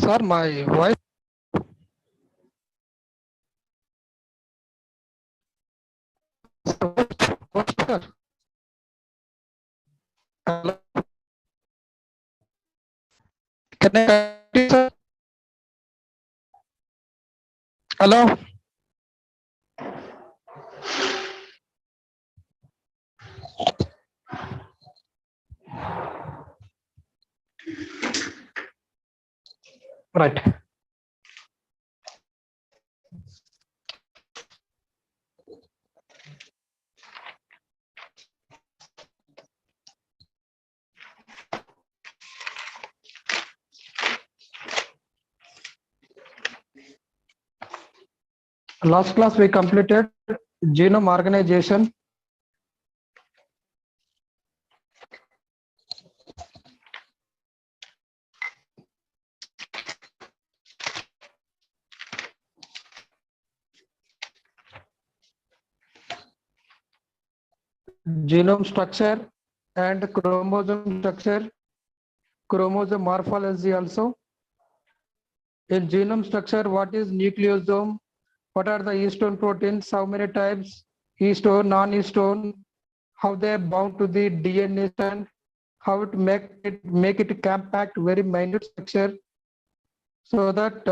Sir, my voice. Sir. Hello. Can I continue, sir? Hello. Right. Last class we completed genome organization. Genome structure and chromosome structure, chromosome morphology also. In genome structure, what is nucleosome? What are the histone proteins? How many types? Histone, non-histone, how they are bound to the DNA strand, how to make it compact, very minute structure, so that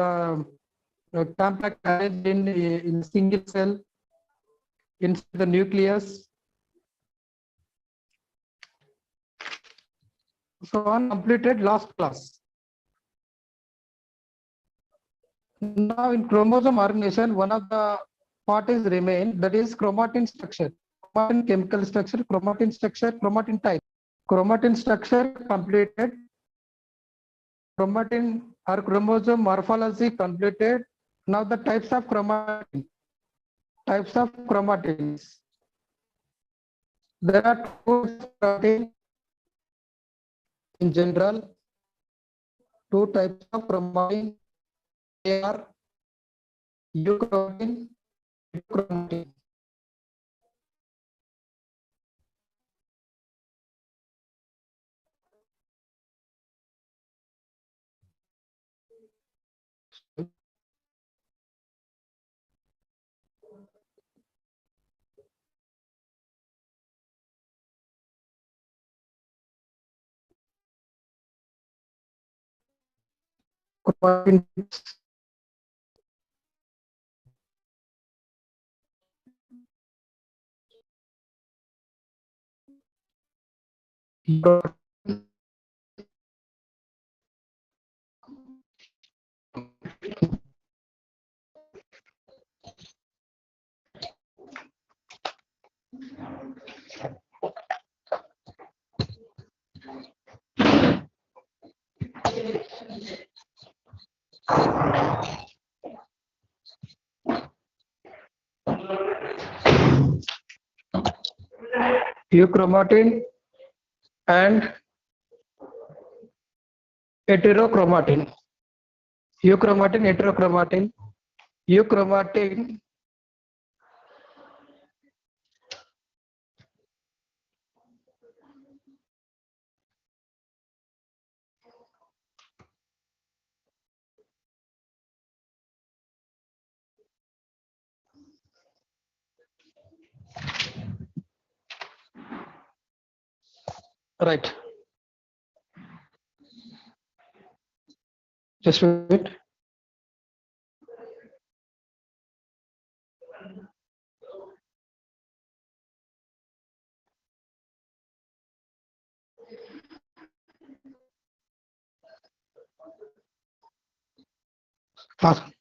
compact arranged in single cell inside the nucleus. So on completed last class. Now in chromosome organization, one of the part is remain, that is chromatin structure, chromatin chemical structure, chromatin type. Chromatin structure completed, chromatin or chromosome morphology completed. Now the types of chromatin. Types of chromatins. There are two chromatin in general. Two types of chromatin. They are euchromatin, heterochromatin. Chromatin. Euchromatin and heterochromatin. Euchromatin, heterochromatin. Euchromatin. Right. Just wait. Awesome.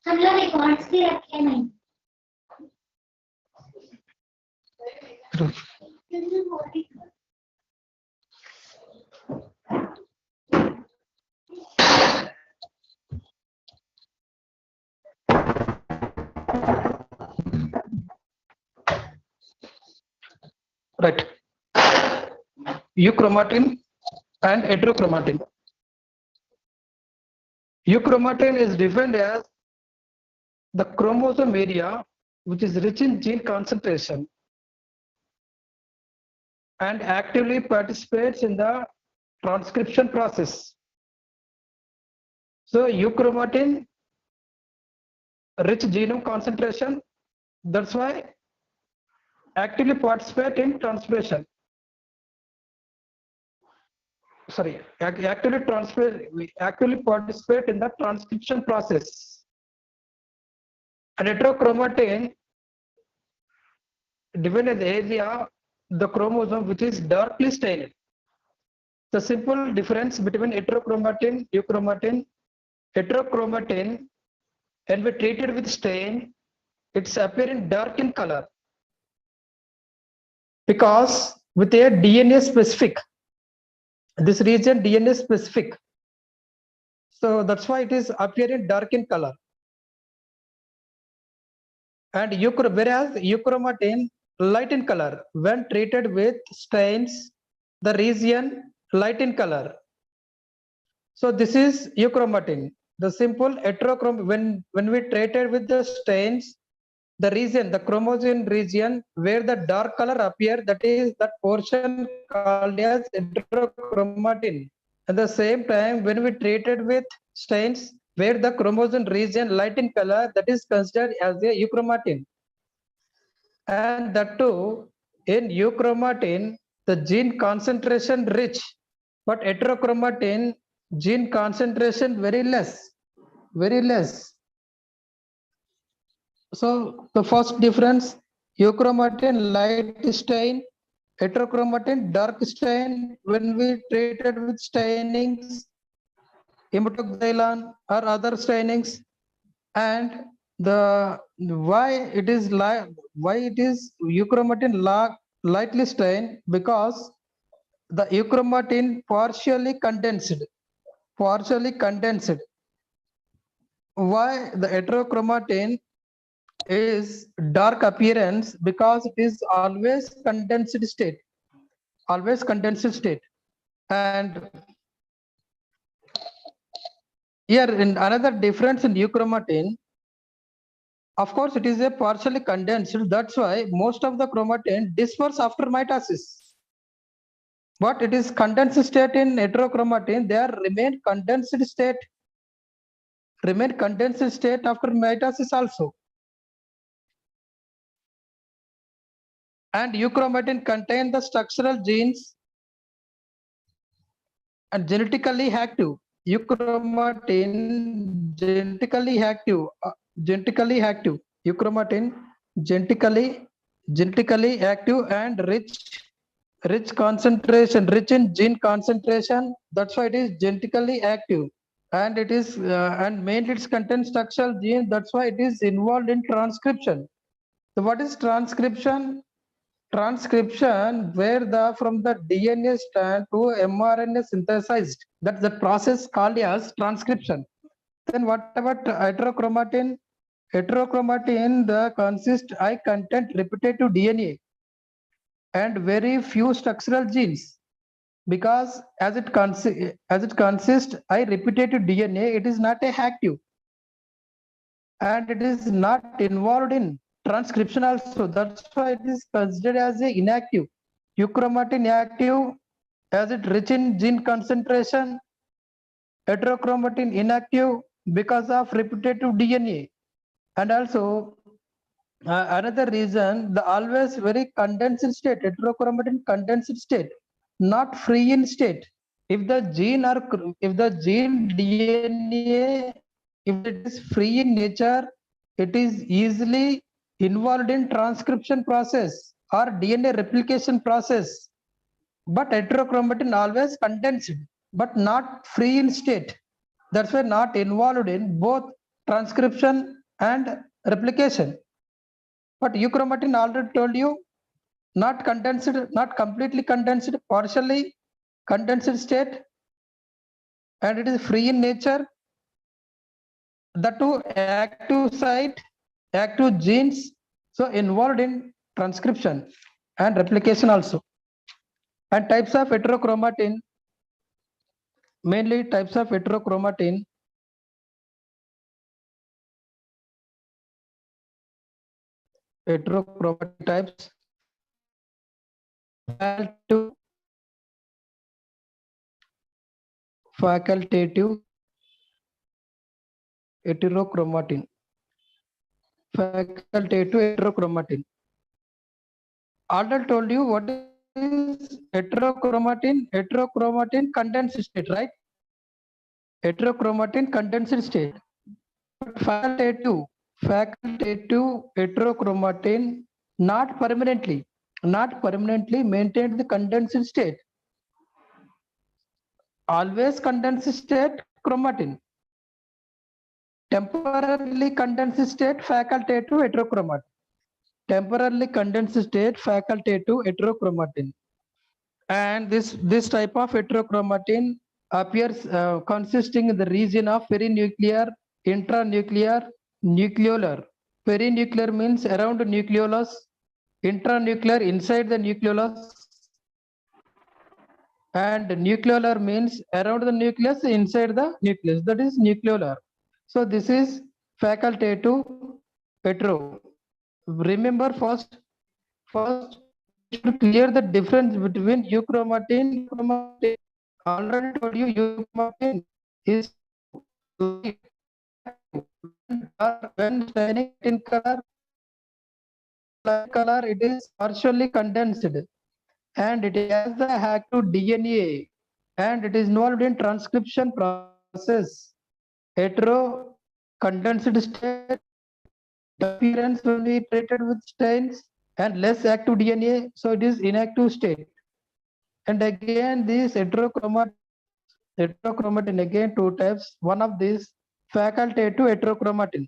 हम लोग records भी रखे नहीं Right. Euchromatin and heterochromatin. Euchromatin is defined as the chromosome area which is rich in gene concentration and actively participates in the transcription process. So euchromatin rich genome concentration, that's why actively participate in transcription. Sorry, actively participate in the transcription process. And heterochromatin defined as the area the chromosome which is darkly stained. The simple difference between heterochromatin, euchromatin, heterochromatin, and when treated with stain, it's appearing dark in color because with a DNA specific, this region DNA specific. So that's why it is appearing dark in color. And whereas euchromatin light in color when treated with stains, the region light in color. So this is euchromatin. The simple heterochromatin when we treated with the stains, the region, the chromosome region where the dark color appear, that is that portion called as heterochromatin. At the same time, when we treated with stains where the chromosome region light in color, that is considered as a euchromatin. And that too, in euchromatin, the gene concentration rich, but heterochromatin gene concentration very less, very less. So the first difference, euchromatin light stain, heterochromatin dark stain when we treated with stainings, imetoxylon or other stainings, and the why it is euchromatin lightly stained because the euchromatin partially condensed. Why the heterochromatin is dark appearance because it is always condensed state, and here in another difference in euchromatin, of course it is a partially condensed, that's why most of the chromatin disperse after mitosis, but it is condensed state in heterochromatin, they are remain condensed state after mitosis also. And euchromatin contain the structural genes and genetically active. Euchromatin genetically active. Euchromatin genetically active and rich concentration, rich in gene concentration. That's why it is genetically active, and it is and mainly its contains structural genes. That's why it is involved in transcription. So what is transcription? Transcription where the from the DNA strand to mRNA synthesized. That's the process called as transcription. Then what about heterochromatin? Heterochromatin the consist high content repetitive DNA and very few structural genes, because as it consists high repetitive DNA, it is not a active and it is not involved in transcription also. That's why it is considered as a inactive. Euchromatin active as it rich in gene concentration. Heterochromatin inactive because of repetitive DNA. And also another reason, the always very condensed state, heterochromatin condensed state, not free in state. If the gene DNA, if it is free in nature, it is easily involved in transcription process or DNA replication process. But heterochromatin always condensed, but not free in state. That's why not involved in both transcription and replication. But euchromatin already told you, not condensed, not completely condensed, partially condensed state, and it is free in nature. The two active site, active genes, so involved in transcription. and replication also. And types of heterochromatin, mainly types of heterochromatin. Heterochromatin types. Facultative heterochromatin. Facultative heterochromatin. Already told you what is heterochromatin. Heterochromatin condensed state, right? Heterochromatin condensed state. Facultative heterochromatin not permanently maintained the condensed state. Always condensed state chromatin. Temporarily condensed state facultative heterochromatin. Temporarily condensed state facultative heterochromatin. And this type of heterochromatin appears consisting in the region of perinuclear, intranuclear, nucleolar. Perinuclear means around the nucleolus, intranuclear inside the nucleolus, and nucleolar means around the nucleus inside the nucleus, that is nucleolar. So this is facultative hetero. Remember first should clear the difference between euchromatin and chromatin. Already told you euchromatin is light when shining in color, it is partially condensed and it has the active DNA and it is involved in transcription process. Hetero condensed state appearance when we treated with stains and less active DNA, so it is inactive state. And again, this heterochromatin again two types. One of these facultative heterochromatin.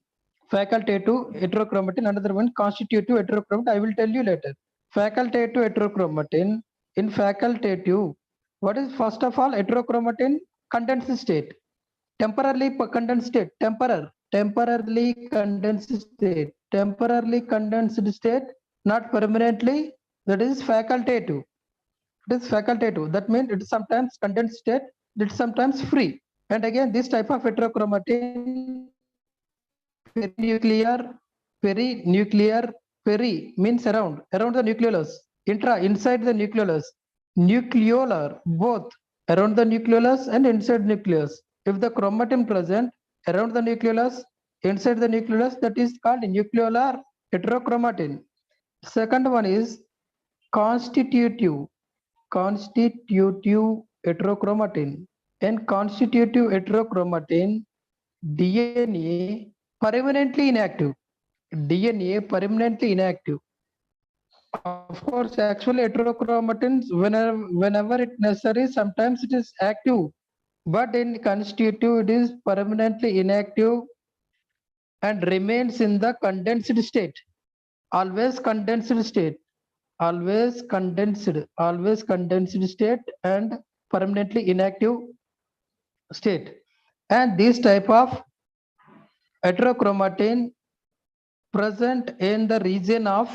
Another one constitutive heterochromatin. I will tell you later. Facultative heterochromatin. In facultative, what is first of all heterochromatin? Condensed state. Temporarily condensed state. Temporarily condensed state, not permanently. That is facultative. It is facultative. That means it is sometimes condensed state, it is sometimes free. And again, this type of heterochromatin, perinuclear, peri means around the nucleolus, inside the nucleolus, nucleolar, both around the nucleolus and inside nucleus. If the chromatin present around the nucleolus, inside the nucleolus, that is called nucleolar heterochromatin. Second one is constitutive heterochromatin. In constitutive heterochromatin, DNA permanently inactive. Of course, actually heterochromatins, whenever it necessary, sometimes it is active, but in constitutive it is permanently inactive and remains in the condensed state. Always condensed state and permanently inactive state. And this type of heterochromatin present in the region of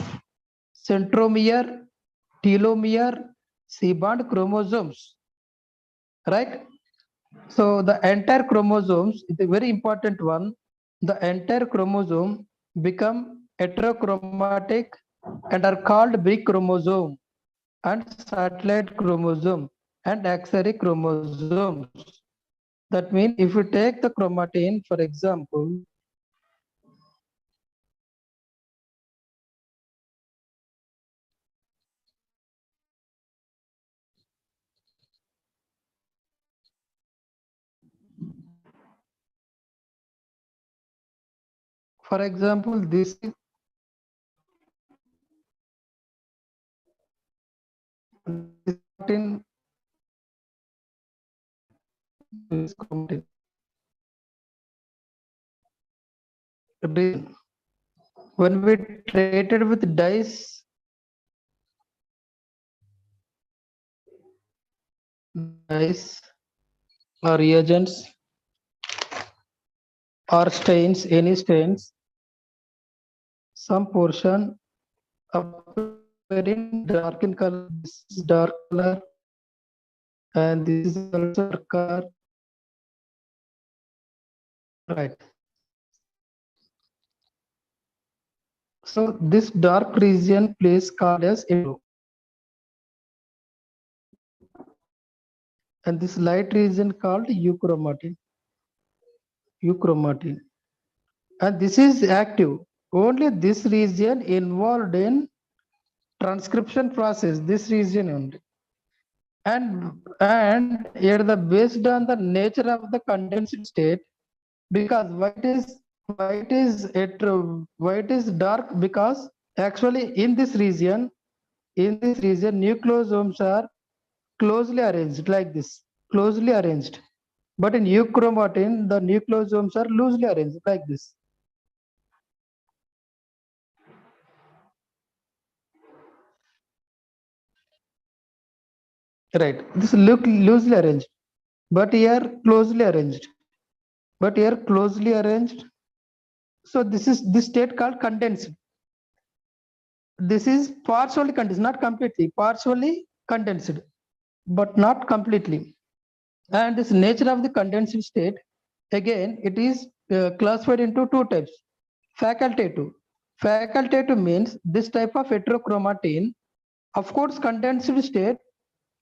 centromere, telomere, C-band chromosomes, right? So the entire chromosomes is a very important one. The entire chromosome become heterochromatic and are called big chromosome and satellite chromosome and auxiliary chromosomes. That means if you take the chromatin, for example, this is chromatin. When we treated with dyes, or reagents or stains, any stains, some portion of in dark in color. This is dark color, and this is also dark color. Right. So this dark region place called as hetero, and this light region called euchromatin. Euchromatin, and this is active. Only this region involved in transcription process. This region only, and here the based on the nature of the condensed state, because white is dark because actually in this region nucleosomes are closely arranged like this, closely arranged. But in euchromatin, the nucleosomes are loosely arranged like this. Right. This look loosely arranged, but here closely arranged. But here closely arranged. So this is this state called condensed. This is partially condensed, not completely, partially condensed, but not completely. And this nature of the condensed state, again, it is classified into two types. Facultative. Facultative means this type of heterochromatin, of course, condensed state,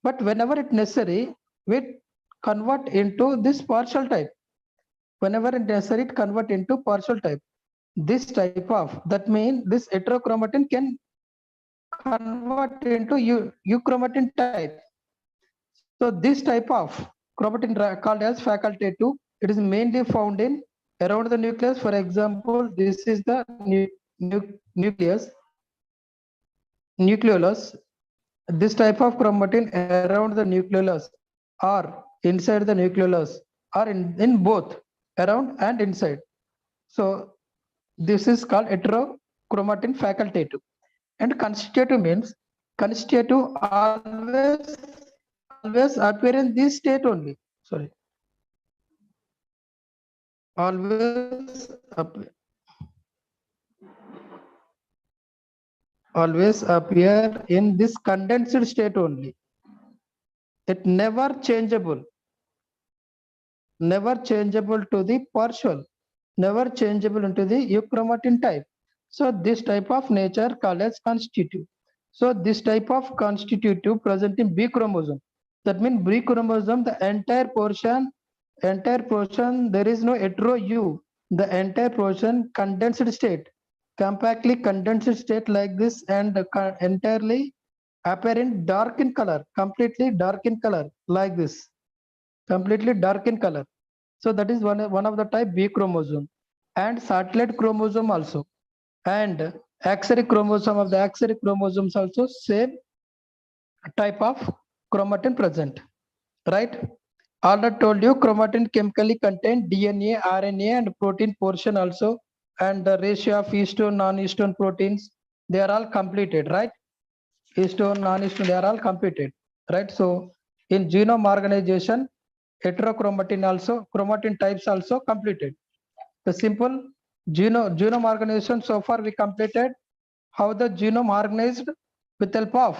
but whenever it necessary, we convert into this partial type. Whenever it necessary, it convert into partial type. This type of, that means this heterochromatin can convert into euchromatin type. So this type of chromatin called as facultative, it is mainly found in around the nucleus. For example, this is the nucleolus. This type of chromatin around the nucleolus or inside the nucleolus or in both around and inside. So this is called heterochromatin facultative. And constitutive means constitutive always appear in this state only. Sorry, always always appear in this condensed state only. It never changeable to the partial, never changeable into the euchromatin type. So this type of nature called as constitutive. So this type of constitutive present in B chromosome. That means B chromosome, the entire portion, there is no hetero U. The entire portion condensed state, compactly condensed state like this, and entirely apparent dark in color, completely dark in color like this, completely dark in color. So that is one of the type B chromosome, and satellite chromosome also, and axillary chromosome of the axillary chromosomes also same type of chromatin present, right? Already told you chromatin chemically contain DNA, RNA, and protein portion also, and the ratio of histone, non-histone proteins, they are all completed, right? Histone, non-histone, they are all completed, right? So in genome organization, heterochromatin also, chromatin types also completed. The simple genome organization so far we completed. How the genome organized with help of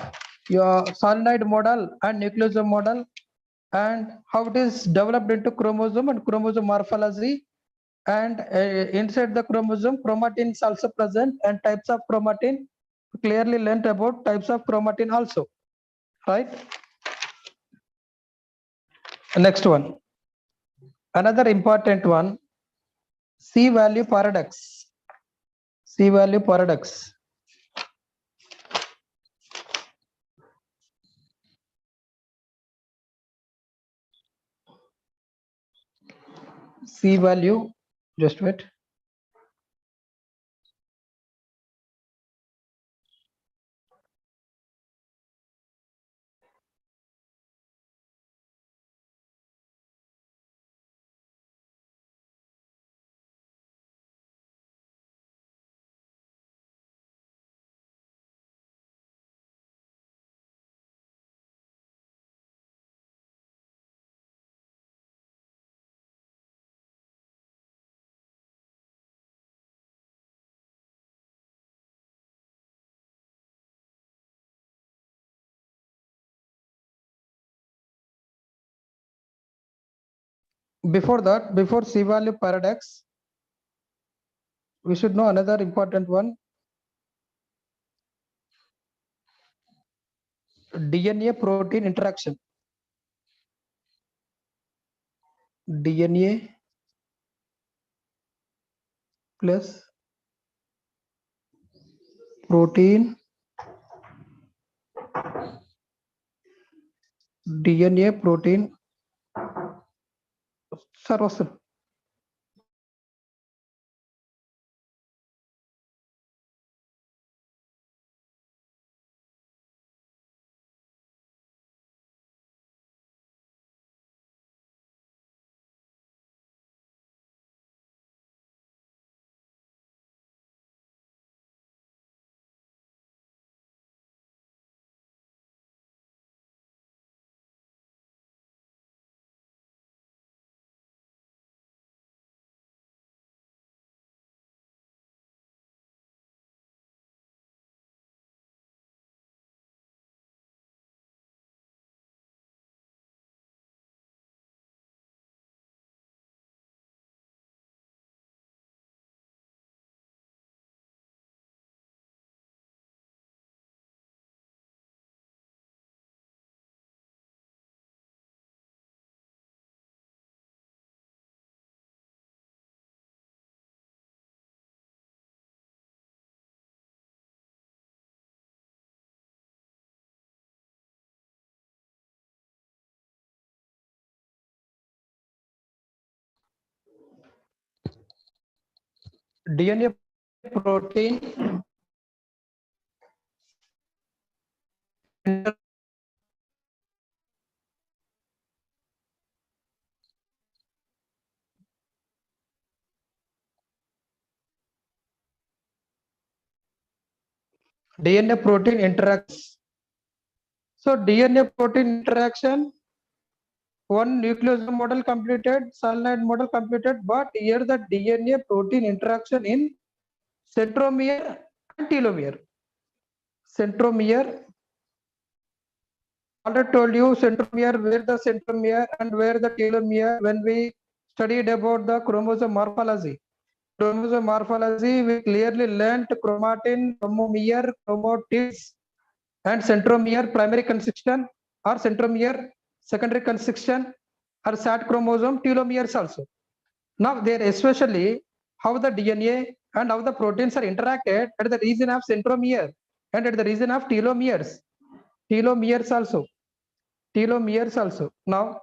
your solenoid model and nucleosome model, and how it is developed into chromosome and chromosome morphology, and inside the chromosome chromatin is also present, and types of chromatin clearly learnt about types of chromatin also, right? Next one, another important one, C value paradox. C value paradox. C value, just wait. before that, before C-value paradox, we should know another important one. DNA protein interaction. DNA plus protein, DNA protein. Sir, DNA protein DNA protein interacts. So DNA protein interaction, one nucleosome model completed, solenoid model completed, but here the DNA protein interaction in centromere and telomere. Centromere, already told you centromere, where the centromere and where the telomere when we studied about the chromosome morphology. Chromosome morphology, we clearly learnt chromatin, chromomere, chromatids, and centromere primary construction or centromere secondary construction or SAT chromosome telomeres also. Now there especially how the DNA and how the proteins are interacted at the region of centromere and at the region of telomeres. Telomeres also. Now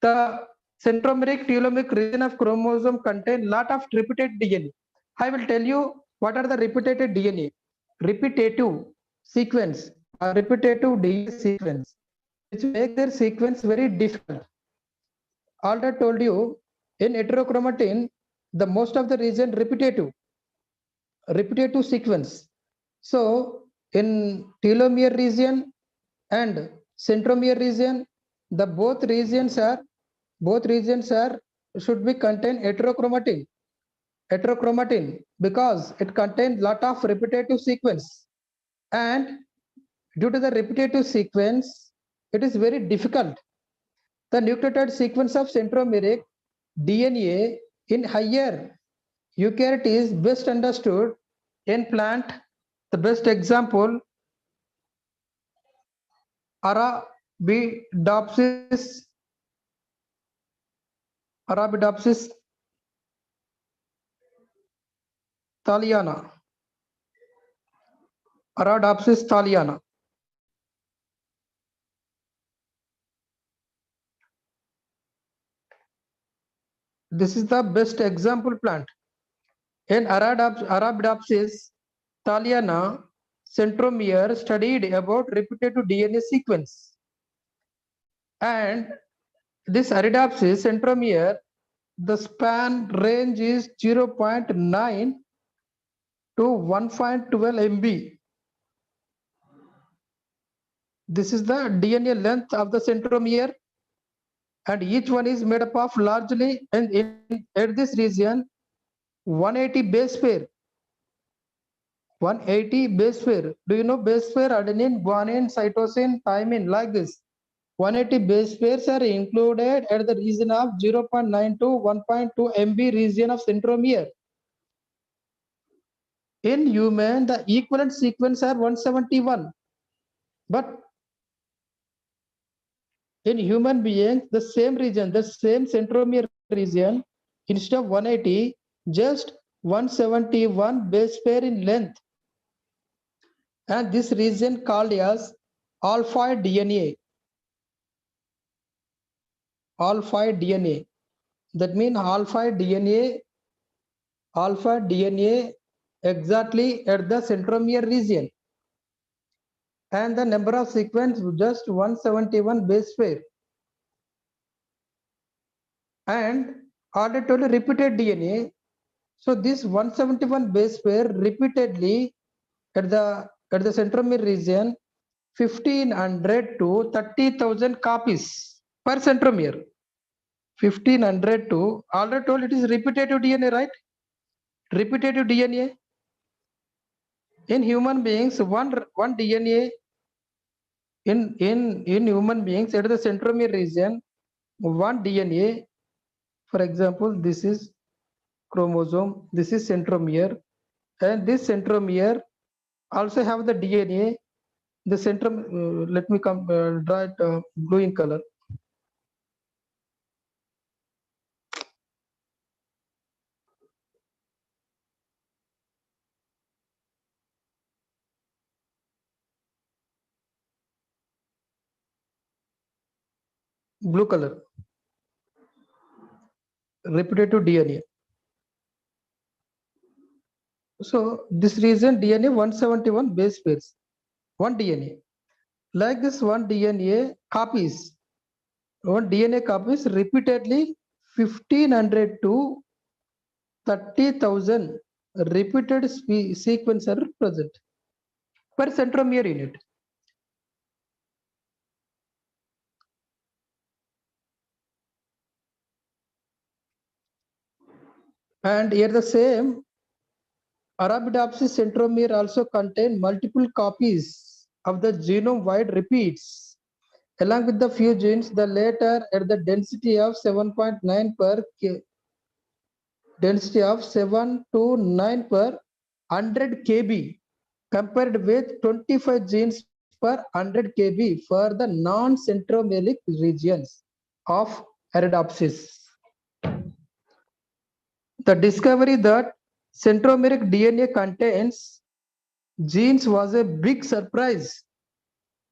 the centromeric telomeric region of chromosome contain lot of repeated DNA. I will tell you what are the repeated DNA. Repetitive sequence or repetitive DNA sequence, which make their sequence very difficult. Already told you in heterochromatin, the most of the region repetitive sequence. So in telomere region and centromere region, the both regions are should be contain heterochromatin because it contains lot of repetitive sequence, and due to the repetitive sequence it is very difficult. The nucleotide sequence of centromeric DNA in higher eukaryote is best understood in plant. The best example Arabidopsis thaliana. Arabidopsis thaliana. This is the best example plant. In Arabidopsis thaliana, centromere studied about repetitive DNA sequence. And this Arabidopsis centromere, the span range is 0.9 to 1.12 MB. This is the DNA length of the centromere, and each one is made up of largely at this region 180 base pair. 180 base pair. Do you know base pair? Adenine, guanine, cytosine, thymine, like this. 180 base pairs are included at the region of 0.9 to 1.2 MB region of centromere. In human, the equivalent sequence are 171. But in human beings, the same region, the same centromere region, instead of 180, just 171 base pair in length. And this region called as alpha DNA. Alpha DNA. That means alpha DNA exactly at the centromere region. And the number of sequence just 171 base pair. And already told repeated DNA. So this 171 base pair repeatedly at the centromere region 1500 to 30,000 copies per centromere. 1500 to already told it is repetitive DNA, right? Repetitive DNA. In human beings, one DNA in human beings at the centromere region, one DNA. For example, this is chromosome, this is centromere, and this centromere also have the DNA. The centromere, let me come draw it blue in color. Blue color. Repetitive DNA. So this region DNA 171 base pairs. One DNA. Like this one DNA copies. One DNA copies repeatedly 1500 to 30,000 repeated sequence are present per centromere unit. And here the same Arabidopsis centromere also contain multiple copies of the genome-wide repeats. Along with the few genes, the latter at the density of 7.9 per density of 7 to 9 per 100 kb compared with 25 genes per 100 kb for the non-centromeric regions of Arabidopsis. The discovery that centromeric DNA contains genes was a big surprise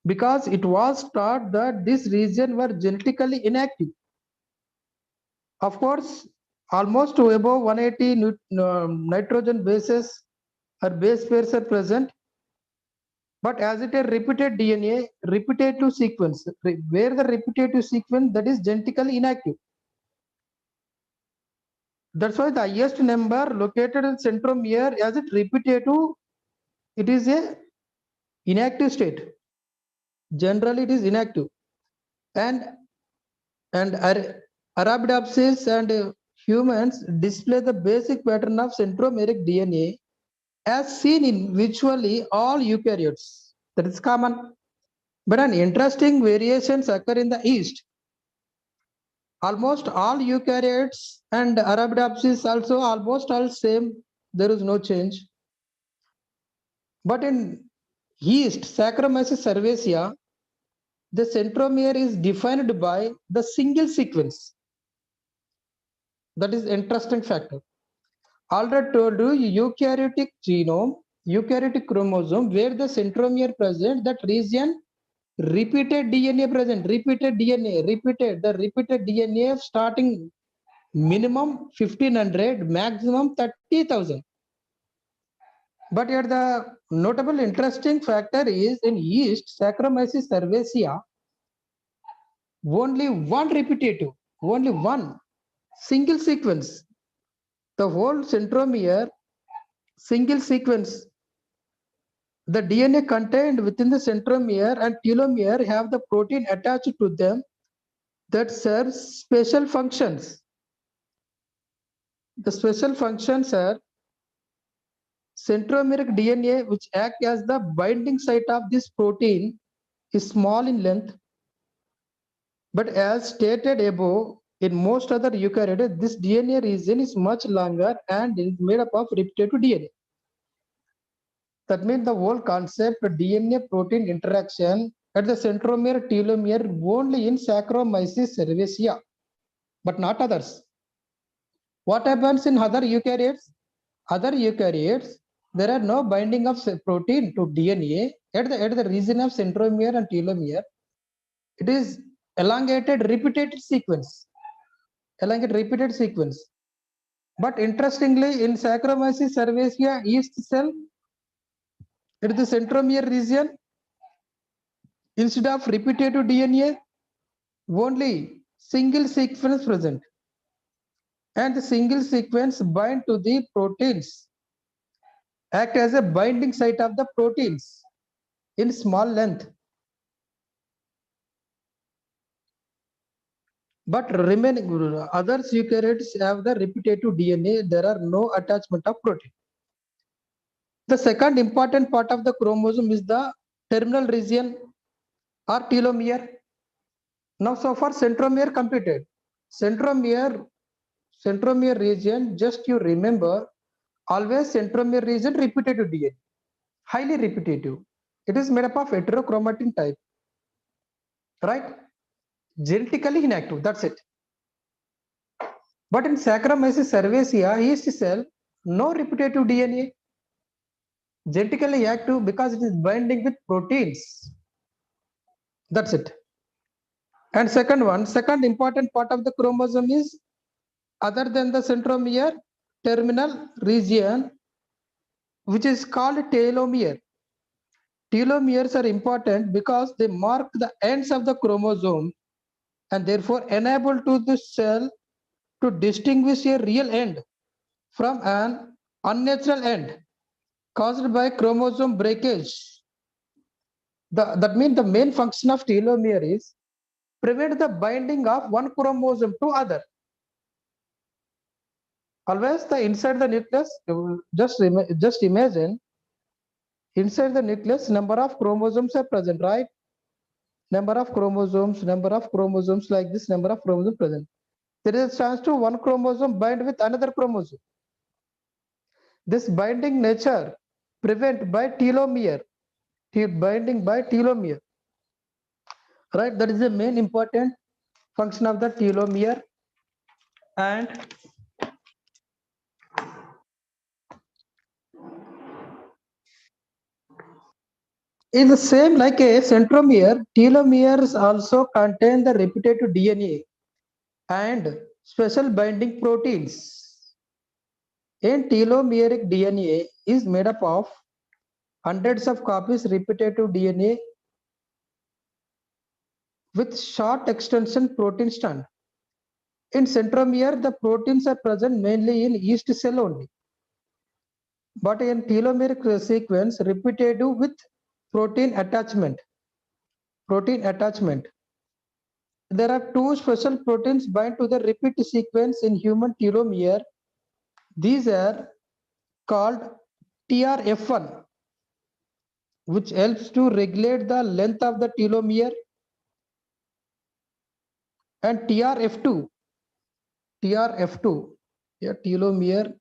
because it was thought that this region were genetically inactive. Of course, almost above 180 nitrogen bases or base pairs are present, but as it is repeated DNA, repetitive sequence, where the repetitive sequence that is genetically inactive. That's why the highest number located in centromere as it repetitive, it is a inactive state. Generally, it is inactive. And Arabidopsis and humans display the basic pattern of centromeric DNA as seen in virtually all eukaryotes. That is common. But an interesting variations occur in the yeast. Almost all eukaryotes and Arabidopsis also almost all same. There is no change. But in yeast, Saccharomyces cerevisiae, the centromere is defined by the single sequence. That is interesting factor. Already told you eukaryotic genome, eukaryotic chromosome, where the centromere present, that region repeated DNA present, repeated DNA starting minimum 1500, maximum 30,000. But here the notable interesting factor is in yeast, Saccharomyces cerevisiae, only one repetitive, only one single sequence. The whole centromere, single sequence. The DNA contained within the centromere and telomere have the protein attached to them that serves special functions. The special functions are centromeric DNA, which act as the binding site of this protein, is small in length. But as stated above, in most other eukaryotes, this DNA region is much longer and is made up of repetitive DNA. That means the whole concept of DNA protein interaction at the centromere telomere only in Saccharomyces cerevisiae, but not others. What happens in other eukaryotes? Other eukaryotes, there are no binding of protein to DNA at the region of centromere and telomere. It is elongated repeated sequence. But interestingly, in Saccharomyces cerevisiae yeast cell, at the centromere region, instead of repetitive DNA, only single sequence present. And the single sequence bind to the proteins, act as a binding site of the proteins in small length. But remaining other eukaryotes have the repetitive DNA, there are no attachment of protein. The second important part of the chromosome is the terminal region or telomere. Now, so far centromere completed. Centromere region, just you remember, always centromere region repetitive DNA, highly repetitive. It is made up of heterochromatin type, right? Genetically inactive, that's it. But in Saccharomyces cerevisiae yeast cell, no repetitive DNA, genetically active because it is binding with proteins. That's it. And second important part of the chromosome is, other than the centromere, terminal region, which is called telomere. Telomeres are important because they mark the ends of the chromosome and therefore enable to the cell to distinguish a real end from an unnatural end caused by chromosome breakage. That means the main function of telomere is prevent the binding of one chromosome to other. Always the inside the nucleus, just imagine, inside the nucleus number of chromosomes are present, right? Number of chromosomes like this, number of chromosomes present. There is a chance to one chromosome bind with another chromosome. This binding nature prevent by telomere, binding by telomere, right? That is the main important function of the telomere. And is the same like a centromere, telomeres also contain the repetitive DNA and special binding proteins. In telomeric DNA is made up of hundreds of copies repetitive DNA with short extension protein strand. In centromere, the proteins are present mainly in yeast cell only. But in telomeric sequence, repetitive with protein attachment. There are two special proteins bind to the repeat sequence in human telomere. These are called TRF1, which helps to regulate the length of the telomere, and TRF2, yeah, telomere.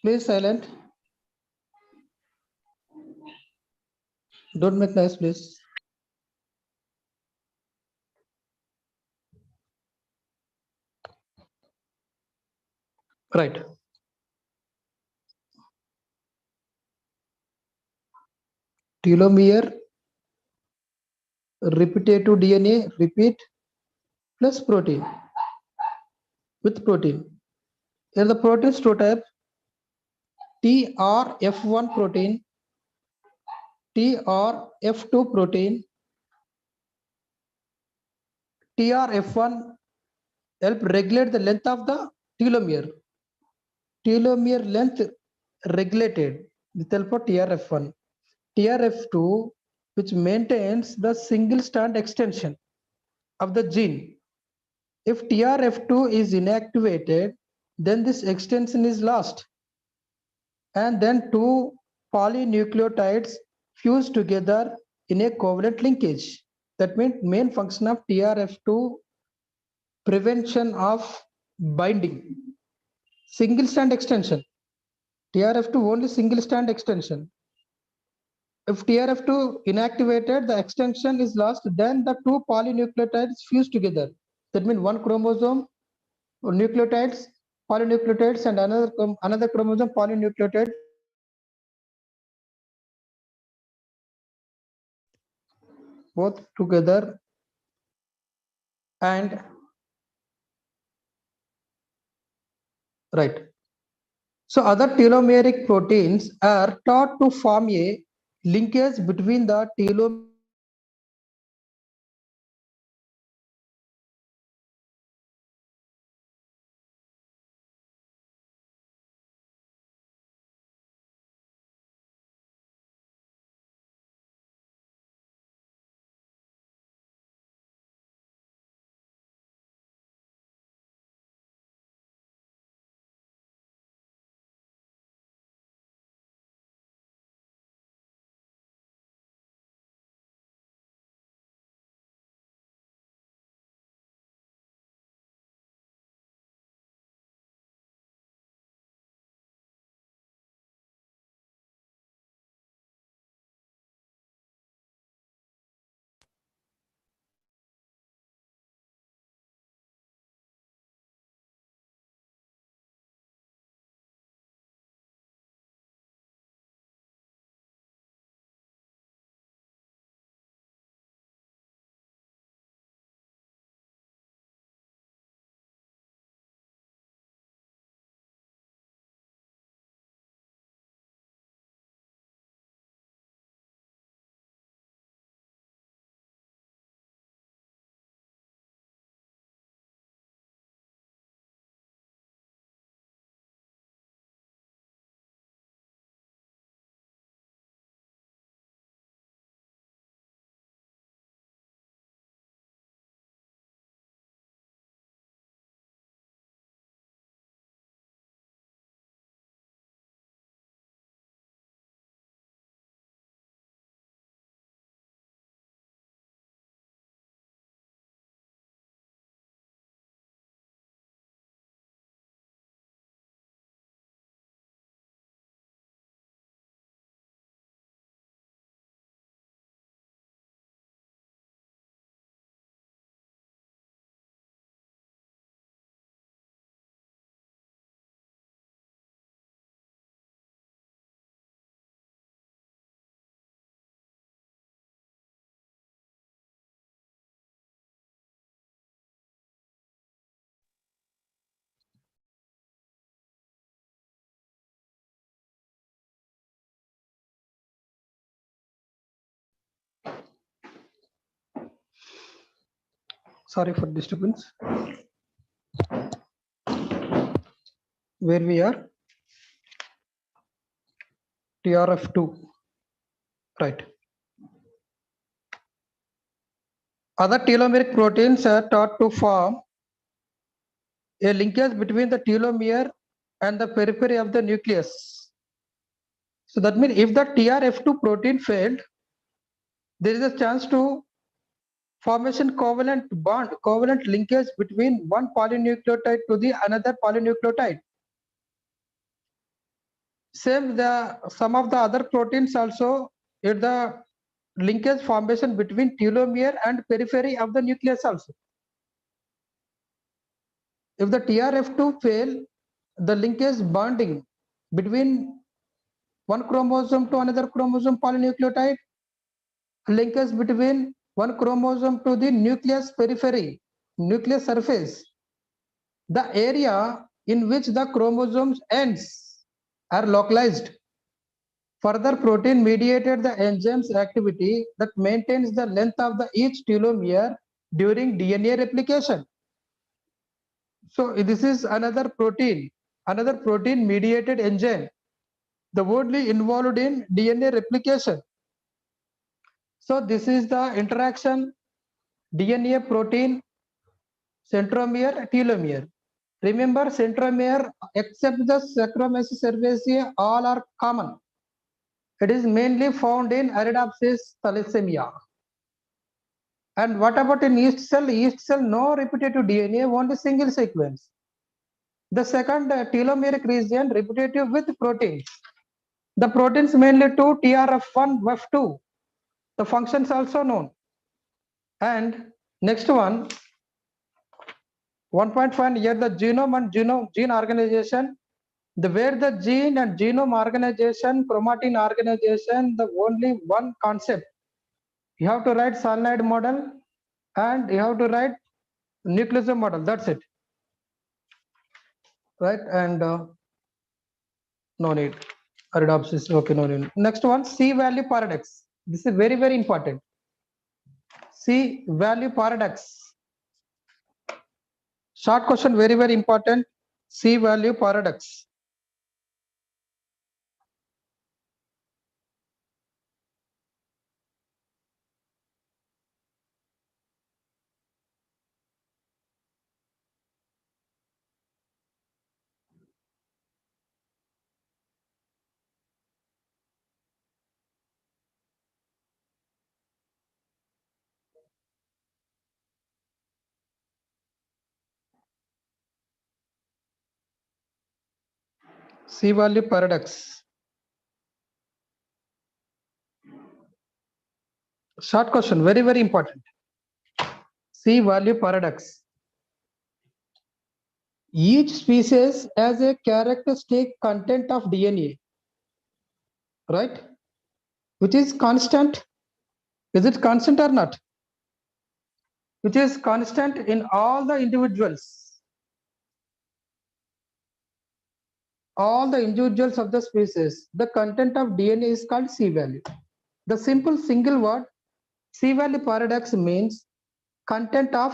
Please silent. Don't make noise, please. Right. Telomere, repetitive DNA, repeat plus protein with protein. Here the proteins two types: TRF1 protein, TRF2 protein. TRF1 help regulate the length of the telomere. Telomere length regulated with help of TRF1. TRF2, which maintains the single strand extension of the gene. If TRF2 is inactivated, then this extension is lost. And then two polynucleotides fuse together in a covalent linkage. That means main function of TRF2 prevention of binding. Single strand extension. TRF2 only single strand extension. If TRF2 inactivated, the extension is lost, then the two polynucleotides fuse together. That means one chromosome nucleotides, polynucleotides, and another chromosome polynucleotide both together, and right. So other telomeric proteins are taught to form a linkage between the telomere sorry for disturbance. Where we are? TRF2. Right. Other telomeric proteins are taught to form a linkage between the telomere and the periphery of the nucleus. So that means if the TRF2 protein failed, there is a chance to formation covalent bond, covalent linkage between one polynucleotide to the another polynucleotide. Same, some of the other proteins also, if the linkage formation between telomere and periphery of the nucleus also. If the TRF2 fail, the linkage bonding between one chromosome to another chromosome polynucleotide, linkage between one chromosome to the nucleus periphery, nucleus surface, the area in which the chromosomes ends are localized. Further, protein mediated the enzyme's activity that maintains the length of each telomere during DNA replication. So this is another protein mediated enzyme, the only involved in DNA replication. So this is the interaction DNA protein centromere telomere. Remember centromere except the Saccharomyces cerevisiae all are common. It is mainly found in Arabidopsis thalassemia. And what about in yeast cell? Yeast cell no repetitive DNA, only single sequence. The second telomeric region repetitive with proteins. The proteins mainly two TRF1, WEF2. The functions also known. And next one, 1.5 here the genome and gene organization. The where the gene and genome organization, chromatin organization, the only one concept. You have to write solenoid model and you have to write nucleosome model. That's it. Right? And no need. Arabidopsis. Okay, no need. Next one, C value paradox. This is very, very important. C value paradox. Short question, very, very important. C value paradox. C value paradox. Short question, very, very important. C value paradox. Each species has a characteristic content of DNA, right? Which is constant. Is it constant or not? Which is constant in all the individuals. All the individuals of the species. The content of DNA is called C value. The simple single word C value paradox means content of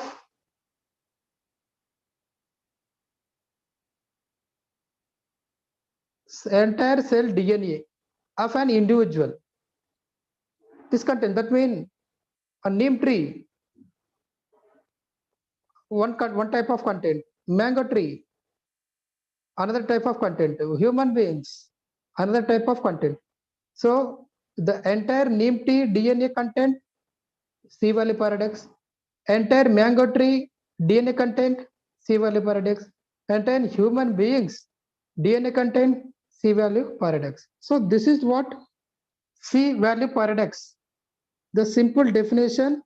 entire cell DNA of an individual. This content, that means a neem tree, one type of content, mango tree, another type of content, human beings, another type of content. So the entire neem tree DNA content, C value paradox, entire mango tree DNA content, C value paradox, entire human beings DNA content, C value paradox. So this is what C value paradox. The simple definition,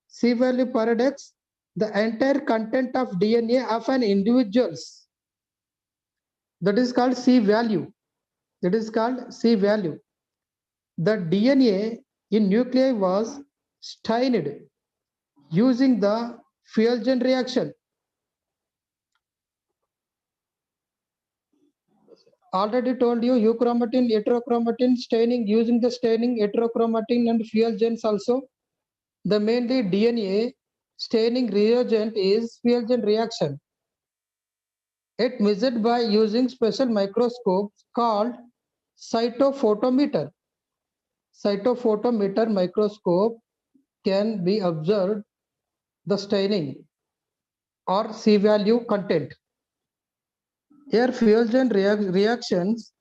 C value paradox, the entire content of DNA of an individuals. That is called C value. That is called C value. The DNA in nuclei was stained using the fusion reaction. Already told you euchromatin, heterochromatin staining using the staining heterochromatin and fusions also. The mainly DNA staining reagent is fusion reaction. It measured by using special microscopes called cytophotometer. Cytophotometer microscope can be observed the staining or C value content. Here fusion reactions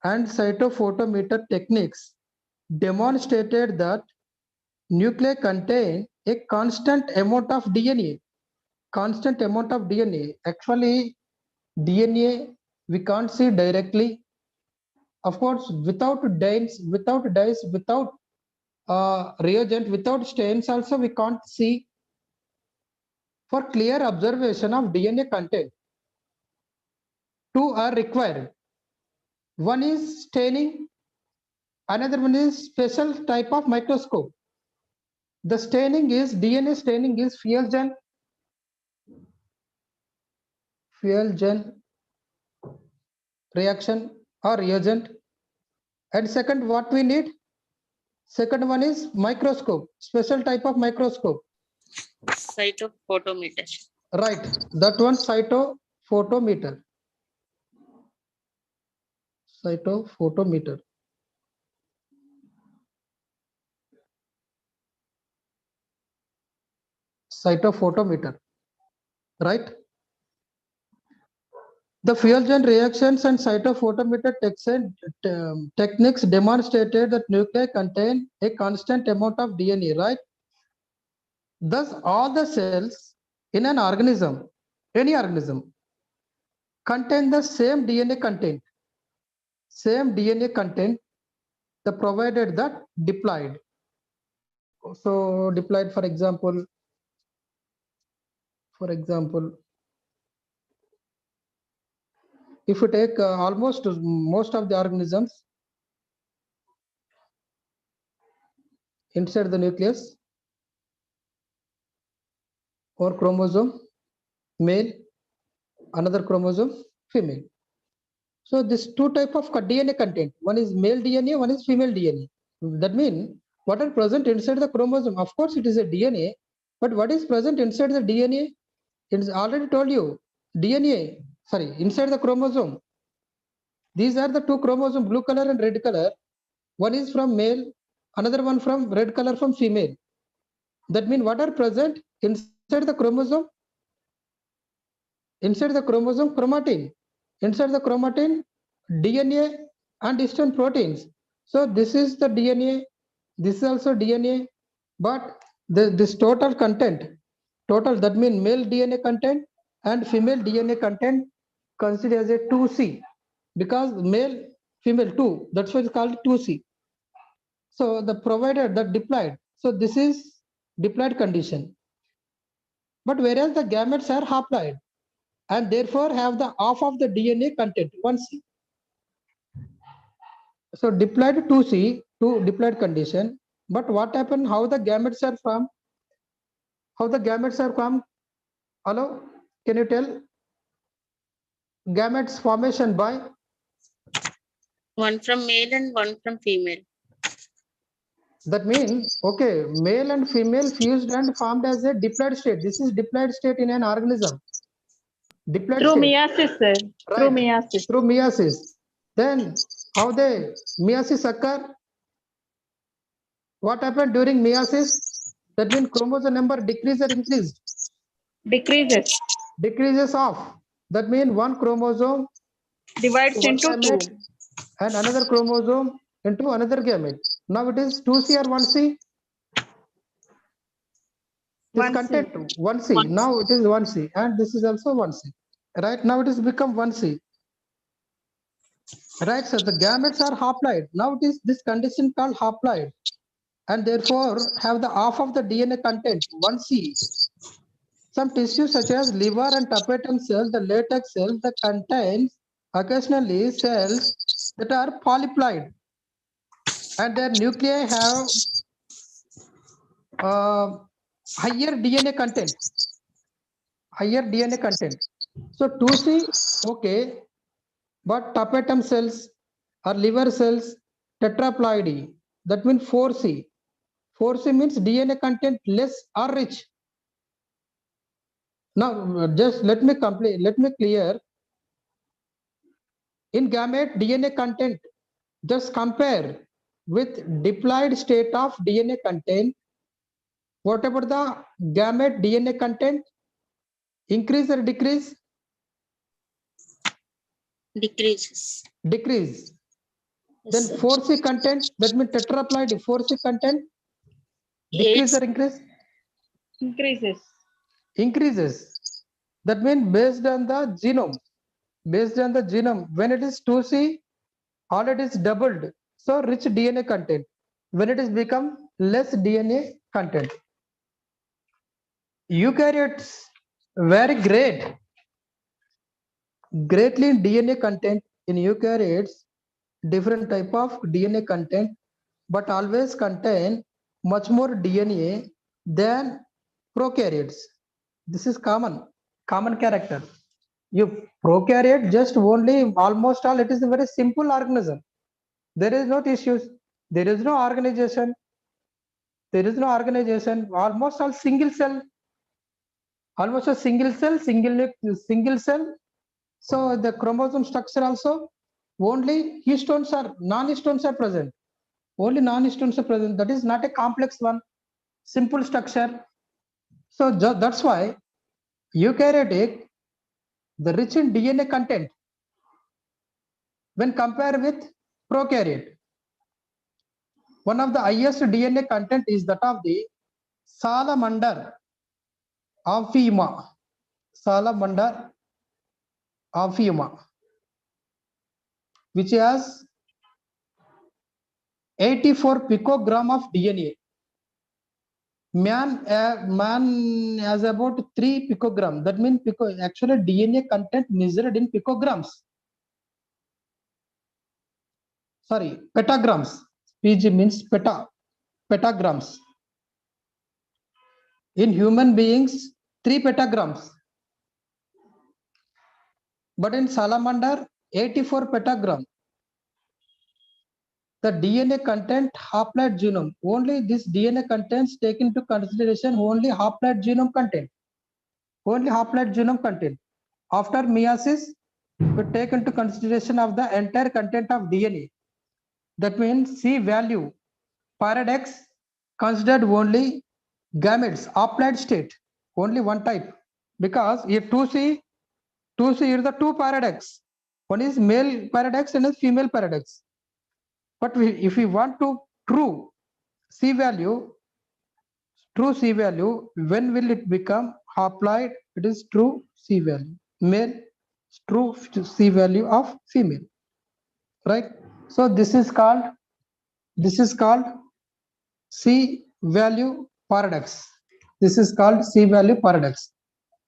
and cytophotometer techniques demonstrated that nuclei contain a constant amount of DNA. Constant amount of DNA. Actually, DNA we can't see directly. Of course, without dyes, without reagent, without stains also we can't see. For clear observation of DNA content, two are required. One is staining, another one is special type of microscope. The staining is DNA staining is fusion reaction or reagent. And second, what we need? Second one is microscope, special type of microscope. Cytophotometer. Right, that one cytophotometer. Cytophotometer. cytophotometer, right? The fusion reactions and cytophotometer techniques demonstrated that nuclei contain a constant amount of DNA, right? Thus, all the cells in an organism, any organism, contain the same DNA content, the provided that diploid. So diploid, for example, if you take almost most of the organisms inside the nucleus or chromosome, male, another chromosome, female. So this two type of DNA content, one is male DNA, one is female DNA. That means what are present inside the chromosome? Of course, it is a DNA, but what is present inside the DNA? It's already told you, DNA, sorry, inside the chromosome. These are the two chromosomes, blue color and red color. One is from male, another one from red color from female. That means what are present inside the chromosome? Inside the chromosome, chromatin. Inside the chromatin, DNA and distant proteins. So this is the DNA, this is also DNA, but this total content, that means male DNA content and female DNA content considered as a 2C, because male, female 2, that's why it's called 2C. So the provided that diploid, so this is diploid condition. But whereas the gametes are haploid and therefore have the half of the DNA content, 1C. So diploid 2C, 2 diploid condition. But what happened? How the gametes are formed? Hello, can you tell? Gametes formation by? One from male and one from female. That means, okay, male and female fused and formed as a diploid state. This is diploid state in an organism. Diploid Through state. meiosis, sir. Right. Through meiosis. Through meiosis. Then how the meiosis occur? What happened during meiosis? That means chromosome number decrease or increased? Decreases. Decreases off. That means one chromosome Divides into gamete two. and another chromosome into another gamete. Now it is 2C or 1C? This 1C. content 1C. Now it is 1C and this is also 1C. Right now it is become 1C. Right, so the gametes are haploid. Now it is this condition called haploid and therefore have the half of the DNA content 1C. Some tissues such as liver and tapetum cells, the latex cells that contains occasionally cells that are polyploid and their nuclei have higher DNA content. So 2C, okay, but tapetum cells or liver cells tetraploidy, that means 4C. 4C means DNA content less or rich. Now just let me clear. In gamete DNA content, just compare with diploid state of DNA content. What about the gamete DNA content? Increase or decrease? Decreases. Decrease. Yes, Then sir. 4C content, that means tetraploid 4C content, decrease or increase? Increases. Increases. That means based on the genome. When it is 2C, all it is doubled. So rich DNA content. When it is become less DNA content. Eukaryotes very greatly in DNA content. In eukaryotes, different type of DNA content, but always contain much more DNA than prokaryotes. This is common character. You prokaryote just only almost all, it is a very simple organism. There is no tissues, there is no organization, almost all single cell, single cell. So the chromosome structure also only histones are non-histones are present. Only non-histones are present. That is not a complex one, simple structure. So that's why eukaryotic, the rich in DNA content when compared with prokaryote. One of the highest DNA content is that of the salamander Amphima. Salamander Amphima, which has 84 picogram of DNA. Man has about 3 picogram. That means actually DNA content measured in picograms. Sorry, petagrams. PG means petagrams. In human beings, 3 petagrams. But in salamander, 84 petagram. The DNA content half-life genome. Only this DNA contents take into consideration only half-life genome content. Only half-life genome content. After meiosis, we take into consideration of the entire content of DNA. That means C value paradox considered only gametes, applied state, only one type. Because if 2C is the two paradox. One is male paradox and a female paradox. But if we want to true C value, when will it become haploid? It is true C value. Male, true C value of female. Right? So this is called C value paradox. This is called C value paradox.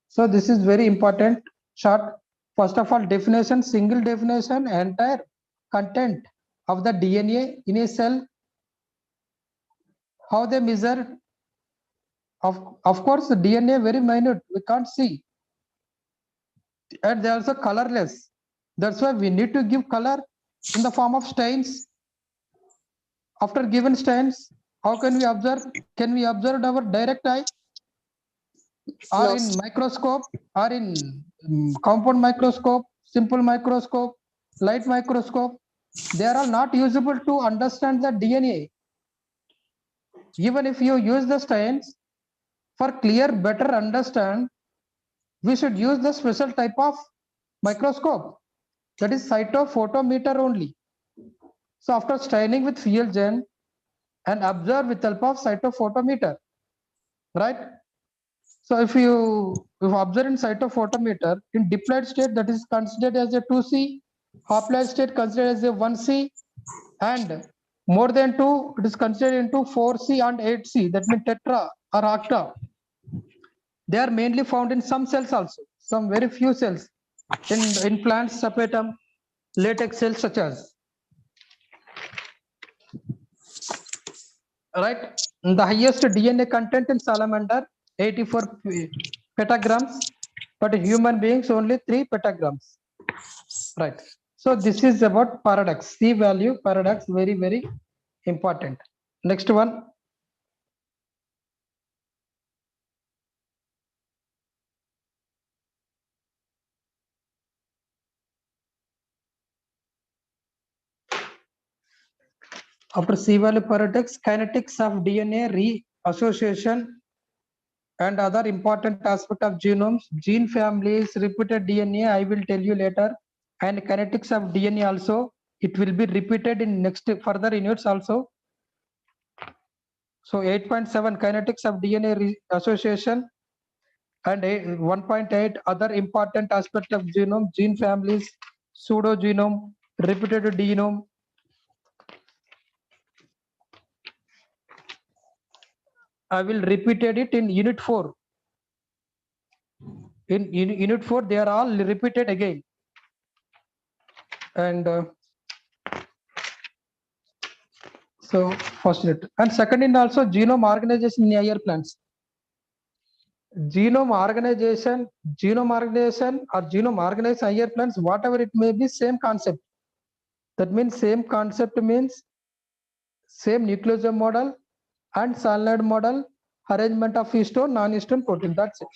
So this is very important chart. First of all, definition, single definition, entire content of the DNA in a cell, how they measure. Of course, the DNA very minute, we can't see. And they are also colorless. That's why we need to give color in the form of stains. After given stains, how can we observe? Can we observe our direct eye? Or in microscope, or in compound microscope, simple microscope, light microscope? They are all not usable to understand the DNA. Even if you use the stains, for clear, better understand, we should use the special type of microscope, that is cytophotometer only. So after staining with Fuelgen and observe with help of cytophotometer, right? So if you observe in cytophotometer in diploid state, that is considered as a 2C, haploid state considered as a 1C, and more than 2, it is considered into 4C and 8C, that means tetra or octa. They are mainly found in some cells also, some very few cells, in plants, sapetum, latex cells such as. Right? The highest DNA content in salamander, 84 petagrams, but in human beings only 3 petagrams. Right. So this is about paradox. C value paradox, very, very important. Next one. After C value paradox, kinetics of DNA reassociation and other important aspect of genomes, gene families, repeated DNA, I will tell you later, and kinetics of DNA also, it will be repeated in next further units also. So 8.7 kinetics of DNA association, and 1.8 other important aspect of genome, gene families, pseudogenome, repeated genome. I will repeat it in unit 4. In unit 4, they are all repeated again. And so first unit. And second in also genome organization in higher plants. Genome organization or genome organized higher plants, whatever it may be, same concept. That means same concept means same nucleosome model and solenoid model, arrangement of histone, non-histone protein. That's it.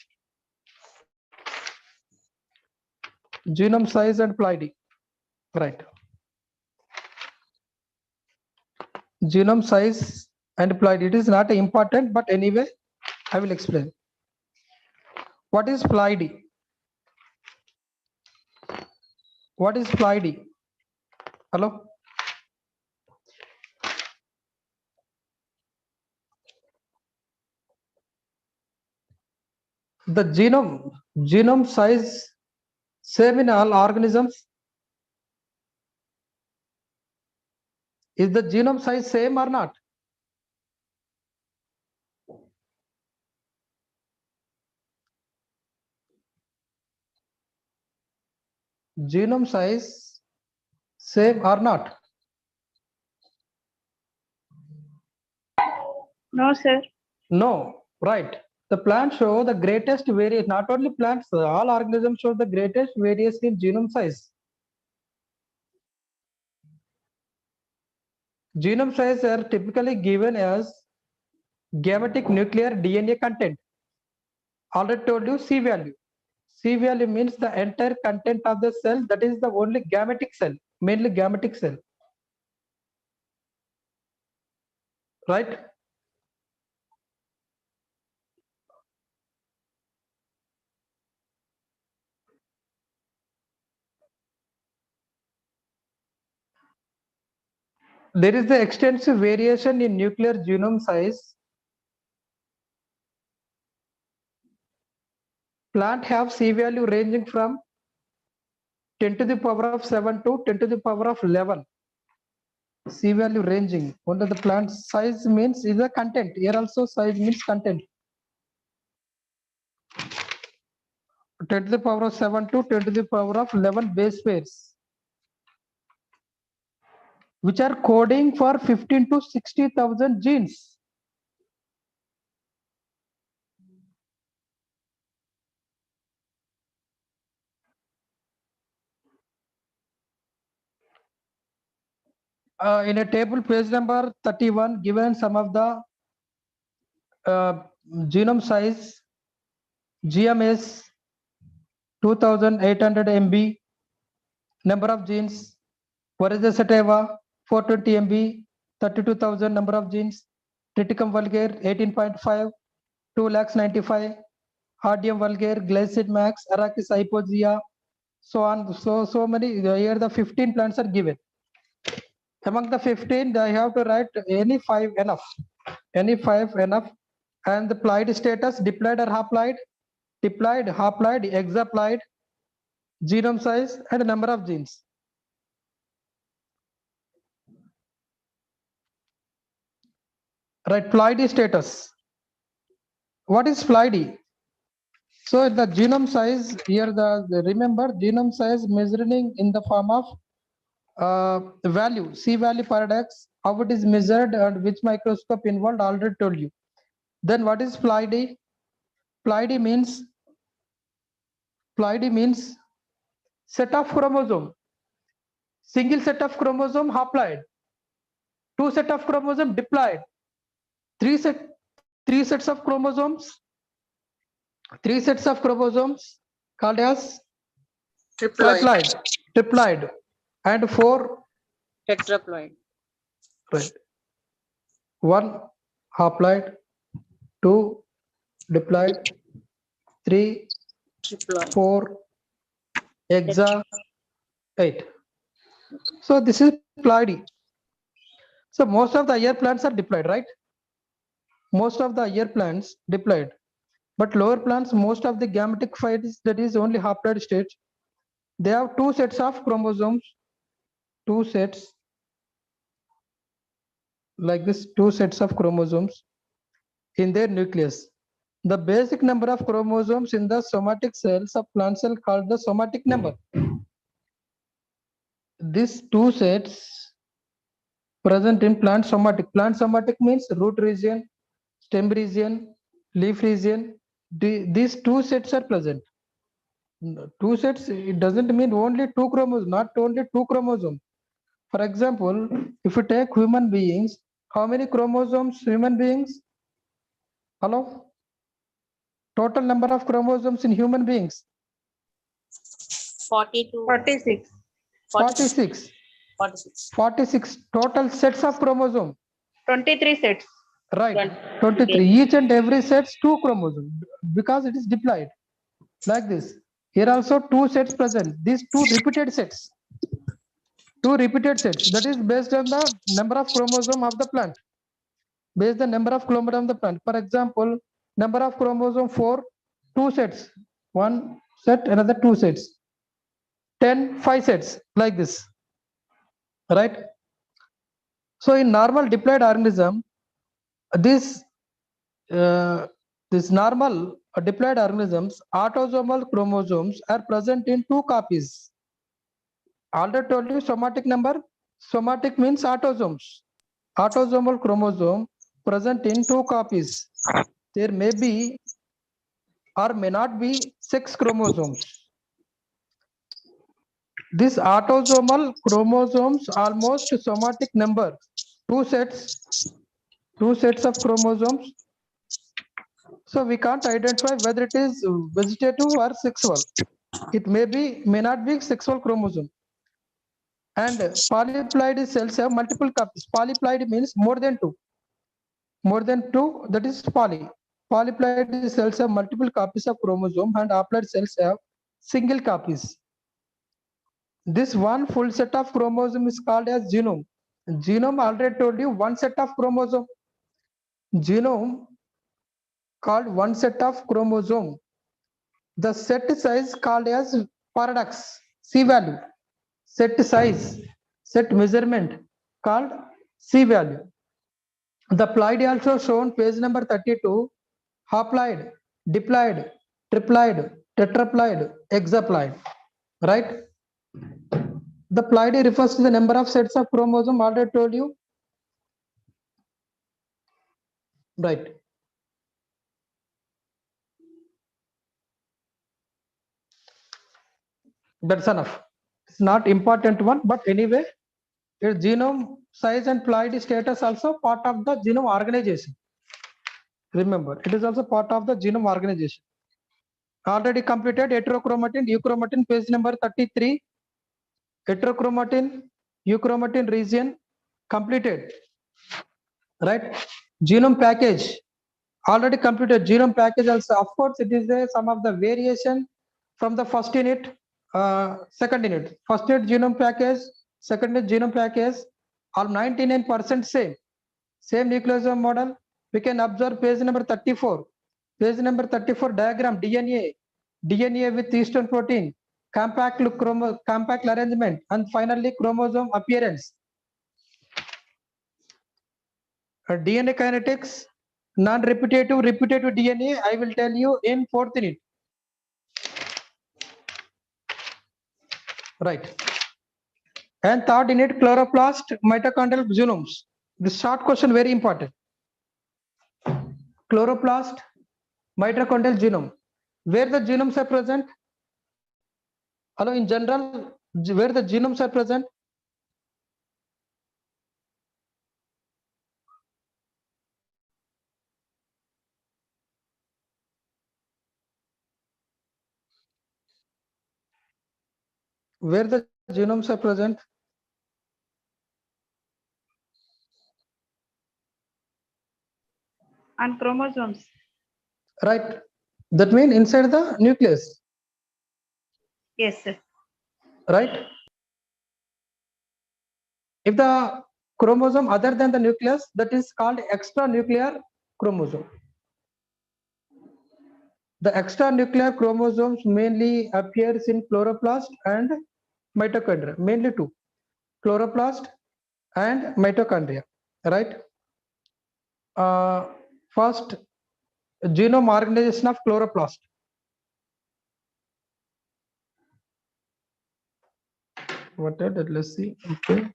Genome size and ploidy. Right. Genome size and ploidy. It is not important, but anyway, I will explain. What is pleiady? What is pleiady? Hello? The genome size same in all organisms. Is the genome size same or not? Genome size same or not? No, sir. No, right. The plants show the greatest variation. Not only plants, all organisms show the greatest variation in genome size. Genome size are typically given as gametic nuclear DNA content. Already told you C value. C value means the entire content of the cell, that is the only gametic cell, mainly gametic cell. Right? There is the extensive variation in nuclear genome size. Plant have C value ranging from 10 to the power of 7 to 10 to the power of 11. C value ranging. What the plant size means is the content. Here also size means content. 10 to the power of 7 to 10 to the power of 11 base pairs, which are coding for 15 to 60,000 genes. In a table page number 31, given some of the genome size, GMS 2800 MB, number of genes, Varese sativa 420 MB, 32,000 number of genes, Triticum vulgare 18.5, 2,95,000, Hardium vulgare, Glycid max, Arachis hypoxia, so on. So many. Here the 15 plants are given. Among the 15, I have to write any 5 enough. Any 5 enough. And the ploid status, diploid or haploid, diploid, haploid, hexaploid, genome size, and number of genes. Right, ploidy status. What is ploidy? So the genome size here, remember genome size measuring in the form of value, C value paradox, how it is measured and which microscope involved, already told you. Then what is ploidy? Ploidy means set of chromosome, single set of chromosome haploid, 2 set of chromosome diploid, 3 sets of chromosomes, 3 sets of chromosomes called as triploid, and 4 Tetraploid. right, 1 haploid, 2 diploid, 3 Triploid. 4 hexa, 8. So this is ploidy. So most of the higher plants are diploid, right? Most of the higher plants diploid, but lower plants, most of the gametic phase, that is only haploid state. They have 2 sets of chromosomes, 2 sets like this, 2 sets of chromosomes in their nucleus. The basic number of chromosomes in the somatic cells of plant cell called the somatic number. These 2 sets present in plant somatic. Plant somatic means root region, stem region, leaf region. These 2 sets are present. 2 sets, it doesn't mean only 2 chromosomes, not only 2 chromosomes. For example, if you take human beings, how many chromosomes human beings? Hello? Total number of chromosomes in human beings? 42. 46. 46. 46. 46 total sets of chromosome. 23 sets. Right, 23. Each and every sets 2 chromosomes because it is diploid. like this. Here also two sets present. These two repeated sets. Two repeated sets. That is based on the number of chromosome of the plant. Based the number of chromosome of the plant. For example, number of chromosome 4, two sets. One set, another two sets. 10, 5 sets, like this. Right? So in normal diploid organism, this normal diploid organisms, autosomal chromosomes are present in two copies. Already told you somatic number. Somatic means autosomes. Autosomal chromosome present in two copies. There may be or may not be 6 chromosomes. This autosomal chromosomes almost somatic number. Two sets of chromosomes. So we can't identify whether it is vegetative or sexual. It may not be sexual chromosome. And polyploid cells have multiple copies. Polyploid means more than two. More than two, that is poly. Polyploid cells have multiple copies of chromosome and haploid cells have single copies. This one full set of chromosome is called as genome. Genome already told you one set of chromosome. Genome called one set of chromosome. The set size called as paradox, C value. Set size, set measurement called C value. The ploid also shown page number 32, haploid, diploid, triploid, tetraploid, hexaploid, right? The ploid refers to the number of sets of chromosome already told you, right? That's enough. It's not important one, but anyway, your genome size and ploid status also part of the genome organization. Remember, it is also part of the genome organization. Already completed heterochromatin, euchromatin, page number 33. Heterochromatin, euchromatin region completed, right? Genome package already completed. Genome package also, of course, it is some of the variation from the first unit, second unit. First unit genome package, second unit genome package, all 99% same nucleosome model. We can observe page number 34. Page number 34 diagram DNA with histone protein, compact arrangement, and finally chromosome appearance. DNA kinetics, non-repetitive, repetitive DNA, I will tell you in fourth unit. Right. And third unit, chloroplast, mitochondrial genomes. This short question very important. Chloroplast, mitochondrial genome. Where the genomes are present? Hello, in general, where the genomes are present? Where the genomes are present? On chromosomes. Right. That means inside the nucleus. Yes, sir. Right. If the chromosome other than the nucleus, that is called extranuclear chromosome. The extranuclear chromosomes mainly appears in chloroplast and mitochondria, mainly two, chloroplast and mitochondria, right? First, genome organization of chloroplast. What is that? Let's see. Okay.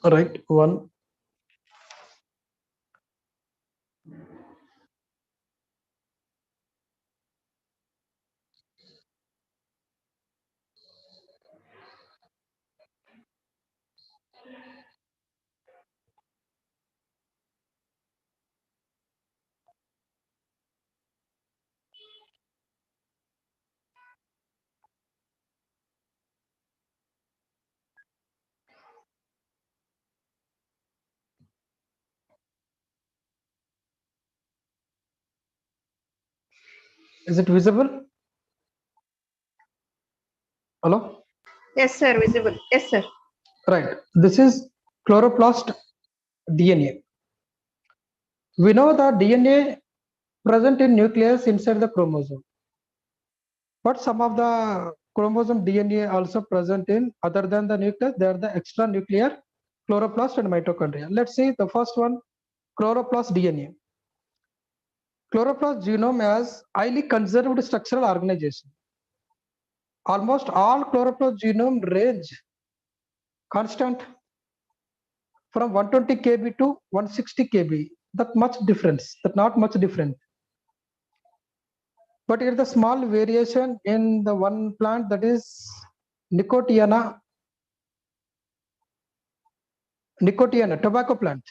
Right. One. Is it visible? Hello? Yes, sir. Visible. Yes, sir. Right. This is chloroplast DNA. We know the DNA present in nucleus inside the chromosome. But some of the chromosome DNA also present in other than the nucleus. They are the extranuclear chloroplast and mitochondria. Let's see the first one, chloroplast DNA. Chloroplast genome has highly conserved structural organization. Almost all chloroplast genome range constant from 120 kb to 160 kb. That much difference, that not much different. But here the small variation in the one plant, that is Nicotiana, tobacco plant.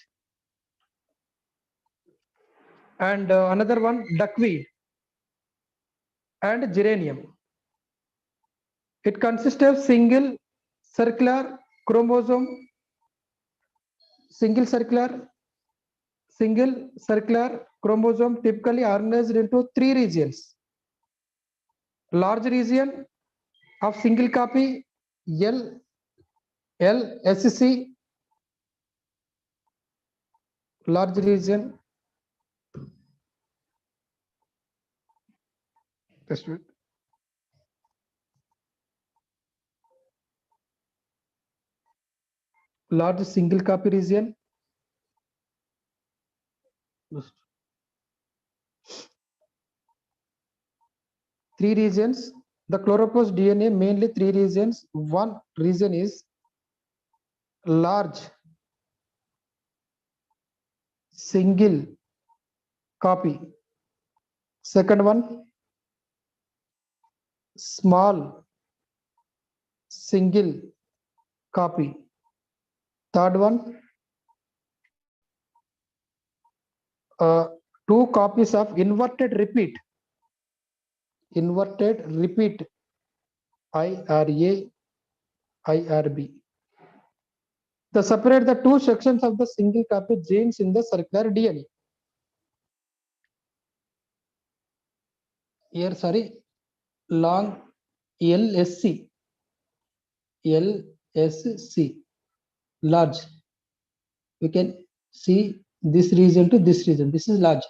And another one, duckweed and geranium. It consists of single circular chromosome, single circular chromosome typically organized into three regions. Large region of single copy, LSC, large region. Just wait. Large single copy region. Three regions. The chloroplast DNA mainly three regions. One region is large single copy. Second one, small single copy. Third one, two copies of inverted repeat. IRA, IRB. They separate the two sections of the single copy genes in the circular DNA. Here, sorry, long LSC, large. We can see this region to this region. This is large.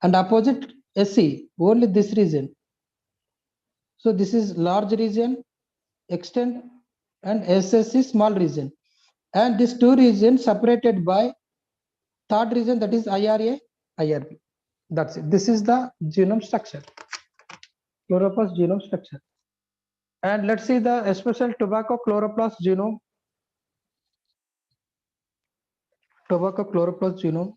And opposite SC, only this region. So this is large region, extend, and SSC small region. And these two regions separated by third region, that is IRA, IRB. That's it. This is the genome structure, chloroplast genome structure. And let's see the special tobacco chloroplast genome. Tobacco chloroplast genome.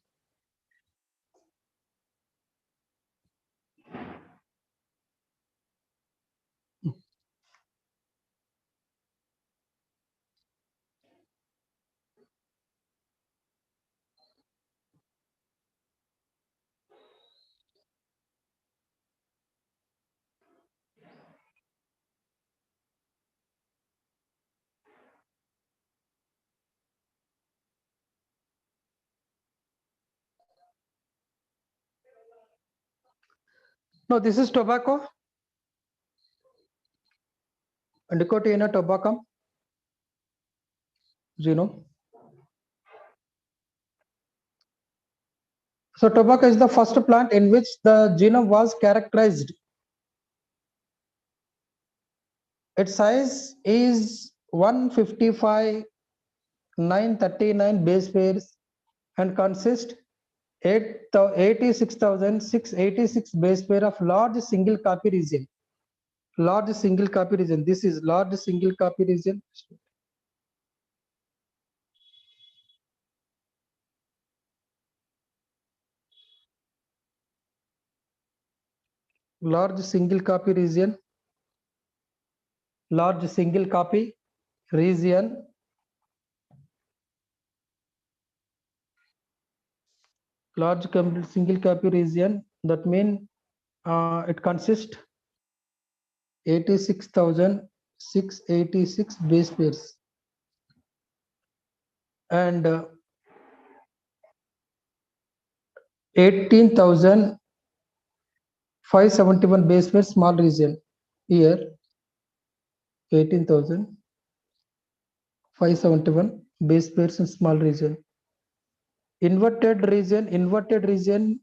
No, this is tobacco, Nicotiana tobaccum genome. So tobacco is the first plant in which the genome was characterized. Its size is 155,939 base pairs and consists 86,686 base pair of large single copy region. Large single copy region. This is large single copy region. Large single copy region. Large single copy region. Large single copy region. That means it consists 86,686 base pairs and 18,500 571 base pair small region. Here 18,000. 571 base pairs in small region. Inverted region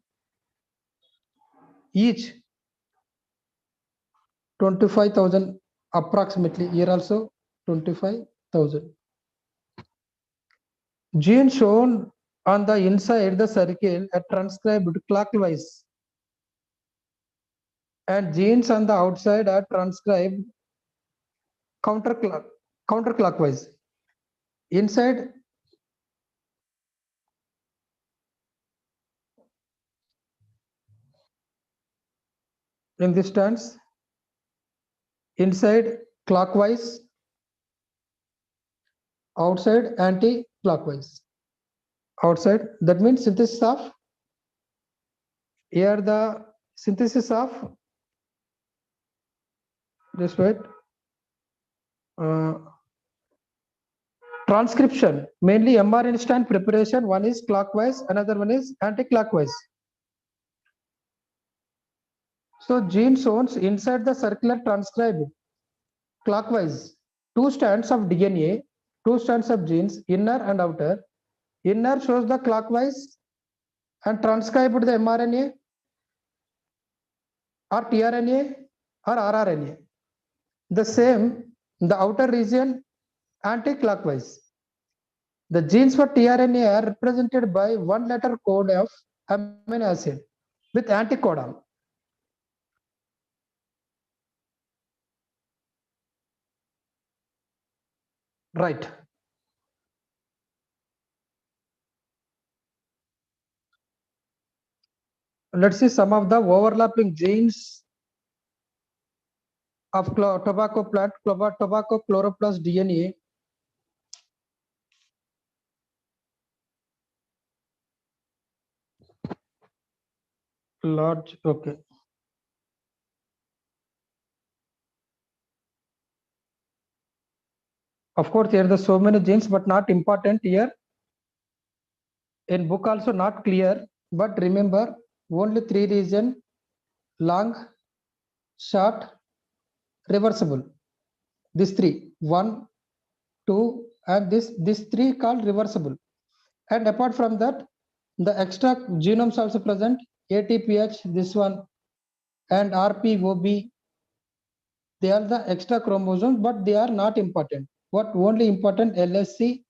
each 25,000 approximately. Here also 25,000. Gene shown on the inside the circle are transcribed clockwise, and genes on the outside are transcribed counterclockwise. Inside in this stance, inside clockwise, outside anti-clockwise. Outside, that means synthesis of, here the synthesis of, just wait, transcription, mainly mRNA strand preparation, one is clockwise, another one is anti-clockwise. So gene shown inside the circular transcribed clockwise. Two strands of DNA, two strands of genes, inner and outer. Inner shows the clockwise and transcribed the mRNA or tRNA or rRNA. The same, the outer region anti-clockwise. The genes for tRNA are represented by one letter code of amino acid with anticodon. Right. Let's see some of the overlapping genes of tobacco plant, tobacco chloroplast DNA. Large, okay. Of course, there are so many genes, but not important here. In book also not clear, but remember only three region: long, short, reversible. These three, 1, 2, and this three called reversible. And apart from that, the extra genomes also present: ATPH, this one, and RPOB. They are the extra chromosomes, but they are not important. What only important? LSC,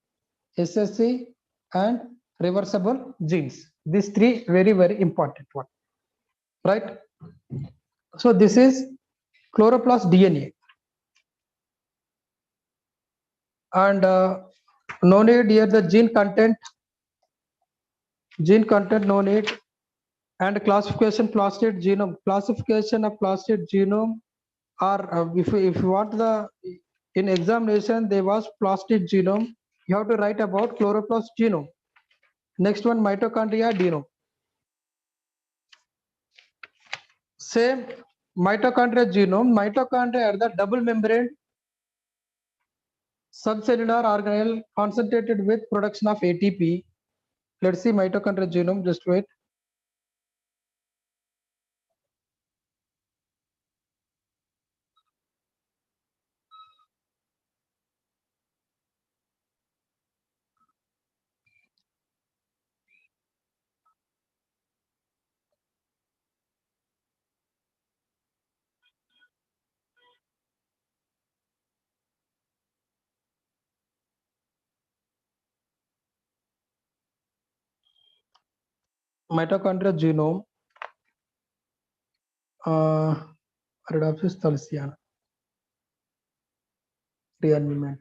SSC, and reversible genes. These three very important one, right? So this is chloroplast DNA, and no need here the gene content no need, and classification plastid genome, classification of plastid genome, or if you want the in examination there was plastid genome, you have to write about chloroplast genome. Next one, mitochondria genome. Same mitochondria genome. Mitochondria are the double membrane subcellular organelle concentrated with production of ATP. Let's see mitochondria genome, just wait. Mitochondria genome, Rhodopsis thaliana, rearmament.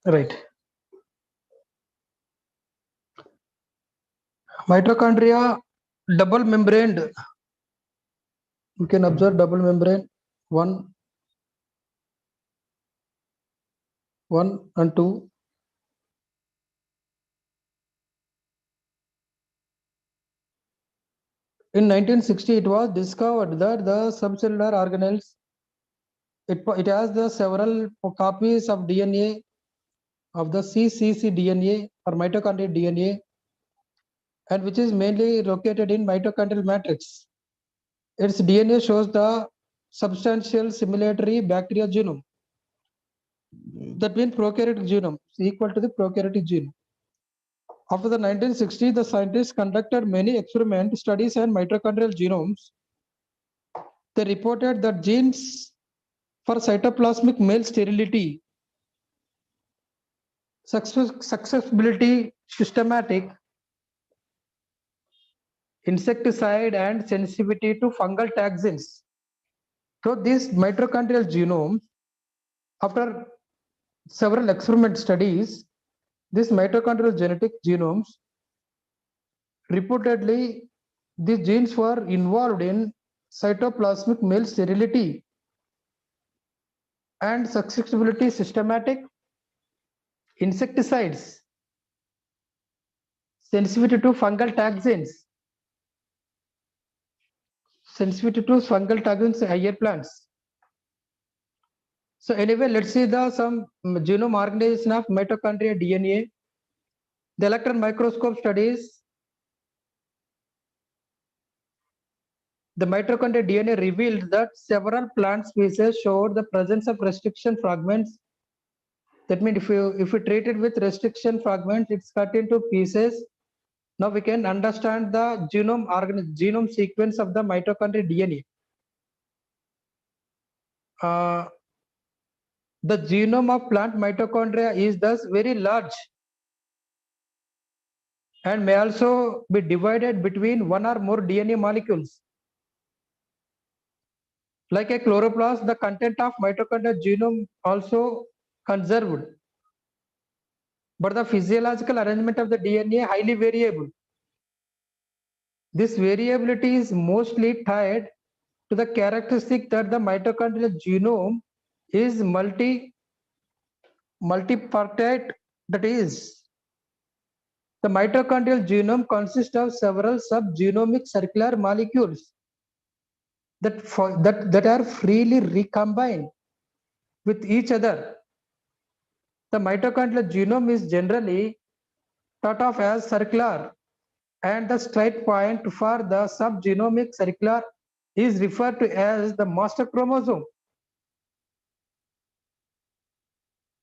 Right. Mitochondria double membraned. You can observe double membrane one and two. In 1960, it was discovered that the subcellular organelles it has the several copies of DNA of the cccDNA or mitochondrial DNA, and which is mainly located in mitochondrial matrix. Its DNA shows the substantial similarity bacteria genome. That means prokaryotic genome is equal to the prokaryotic genome. After the 1960s, the scientists conducted many experiment studies on mitochondrial genomes. They reported that genes for cytoplasmic male sterility, susceptibility, systematic, insecticide, and sensitivity to fungal toxins. So these mitochondrial genomes, after several experiment studies, these mitochondrial genetic genomes, reportedly, these genes were involved in cytoplasmic male sterility and susceptibility, systematic, insecticides, sensitivity to fungal toxins, higher plants. So anyway, let's see the some genome organization of mitochondria DNA. The electron microscope studies the mitochondrial DNA revealed that several plant species showed the presence of restriction fragments. That means if you treat it with restriction fragments, it's cut into pieces. Now we can understand the genome sequence of the mitochondrial DNA. The genome of plant mitochondria is thus very large and may also be divided between one or more DNA molecules. Like a chloroplast, the content of mitochondrial genome also conserved, but the physiological arrangement of the DNA highly variable. This variability is mostly tied to the characteristic that the mitochondrial genome is multipartite, that is, the mitochondrial genome consists of several subgenomic circular molecules that are freely recombined with each other. The mitochondrial genome is generally thought of as circular, and the straight point for the subgenomic circular is referred to as the master chromosome.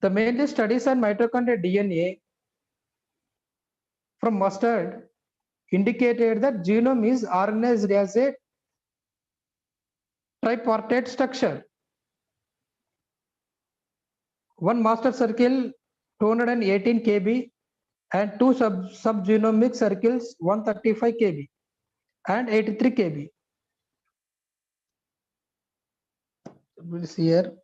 The mainly studies on mitochondrial DNA from mustard indicated that genome is organized as a tripartite structure. One master circle 218 kb and two subgenomic circles 135 kb and 83 kb. We'll see here.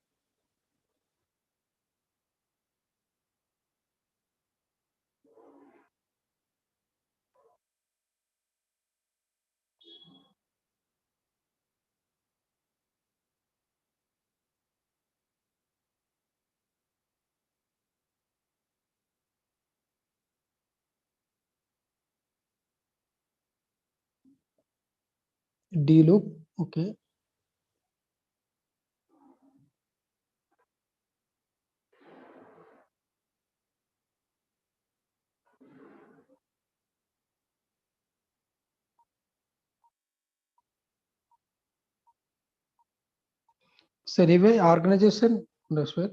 D loop, okay. So anyway, organization, that's where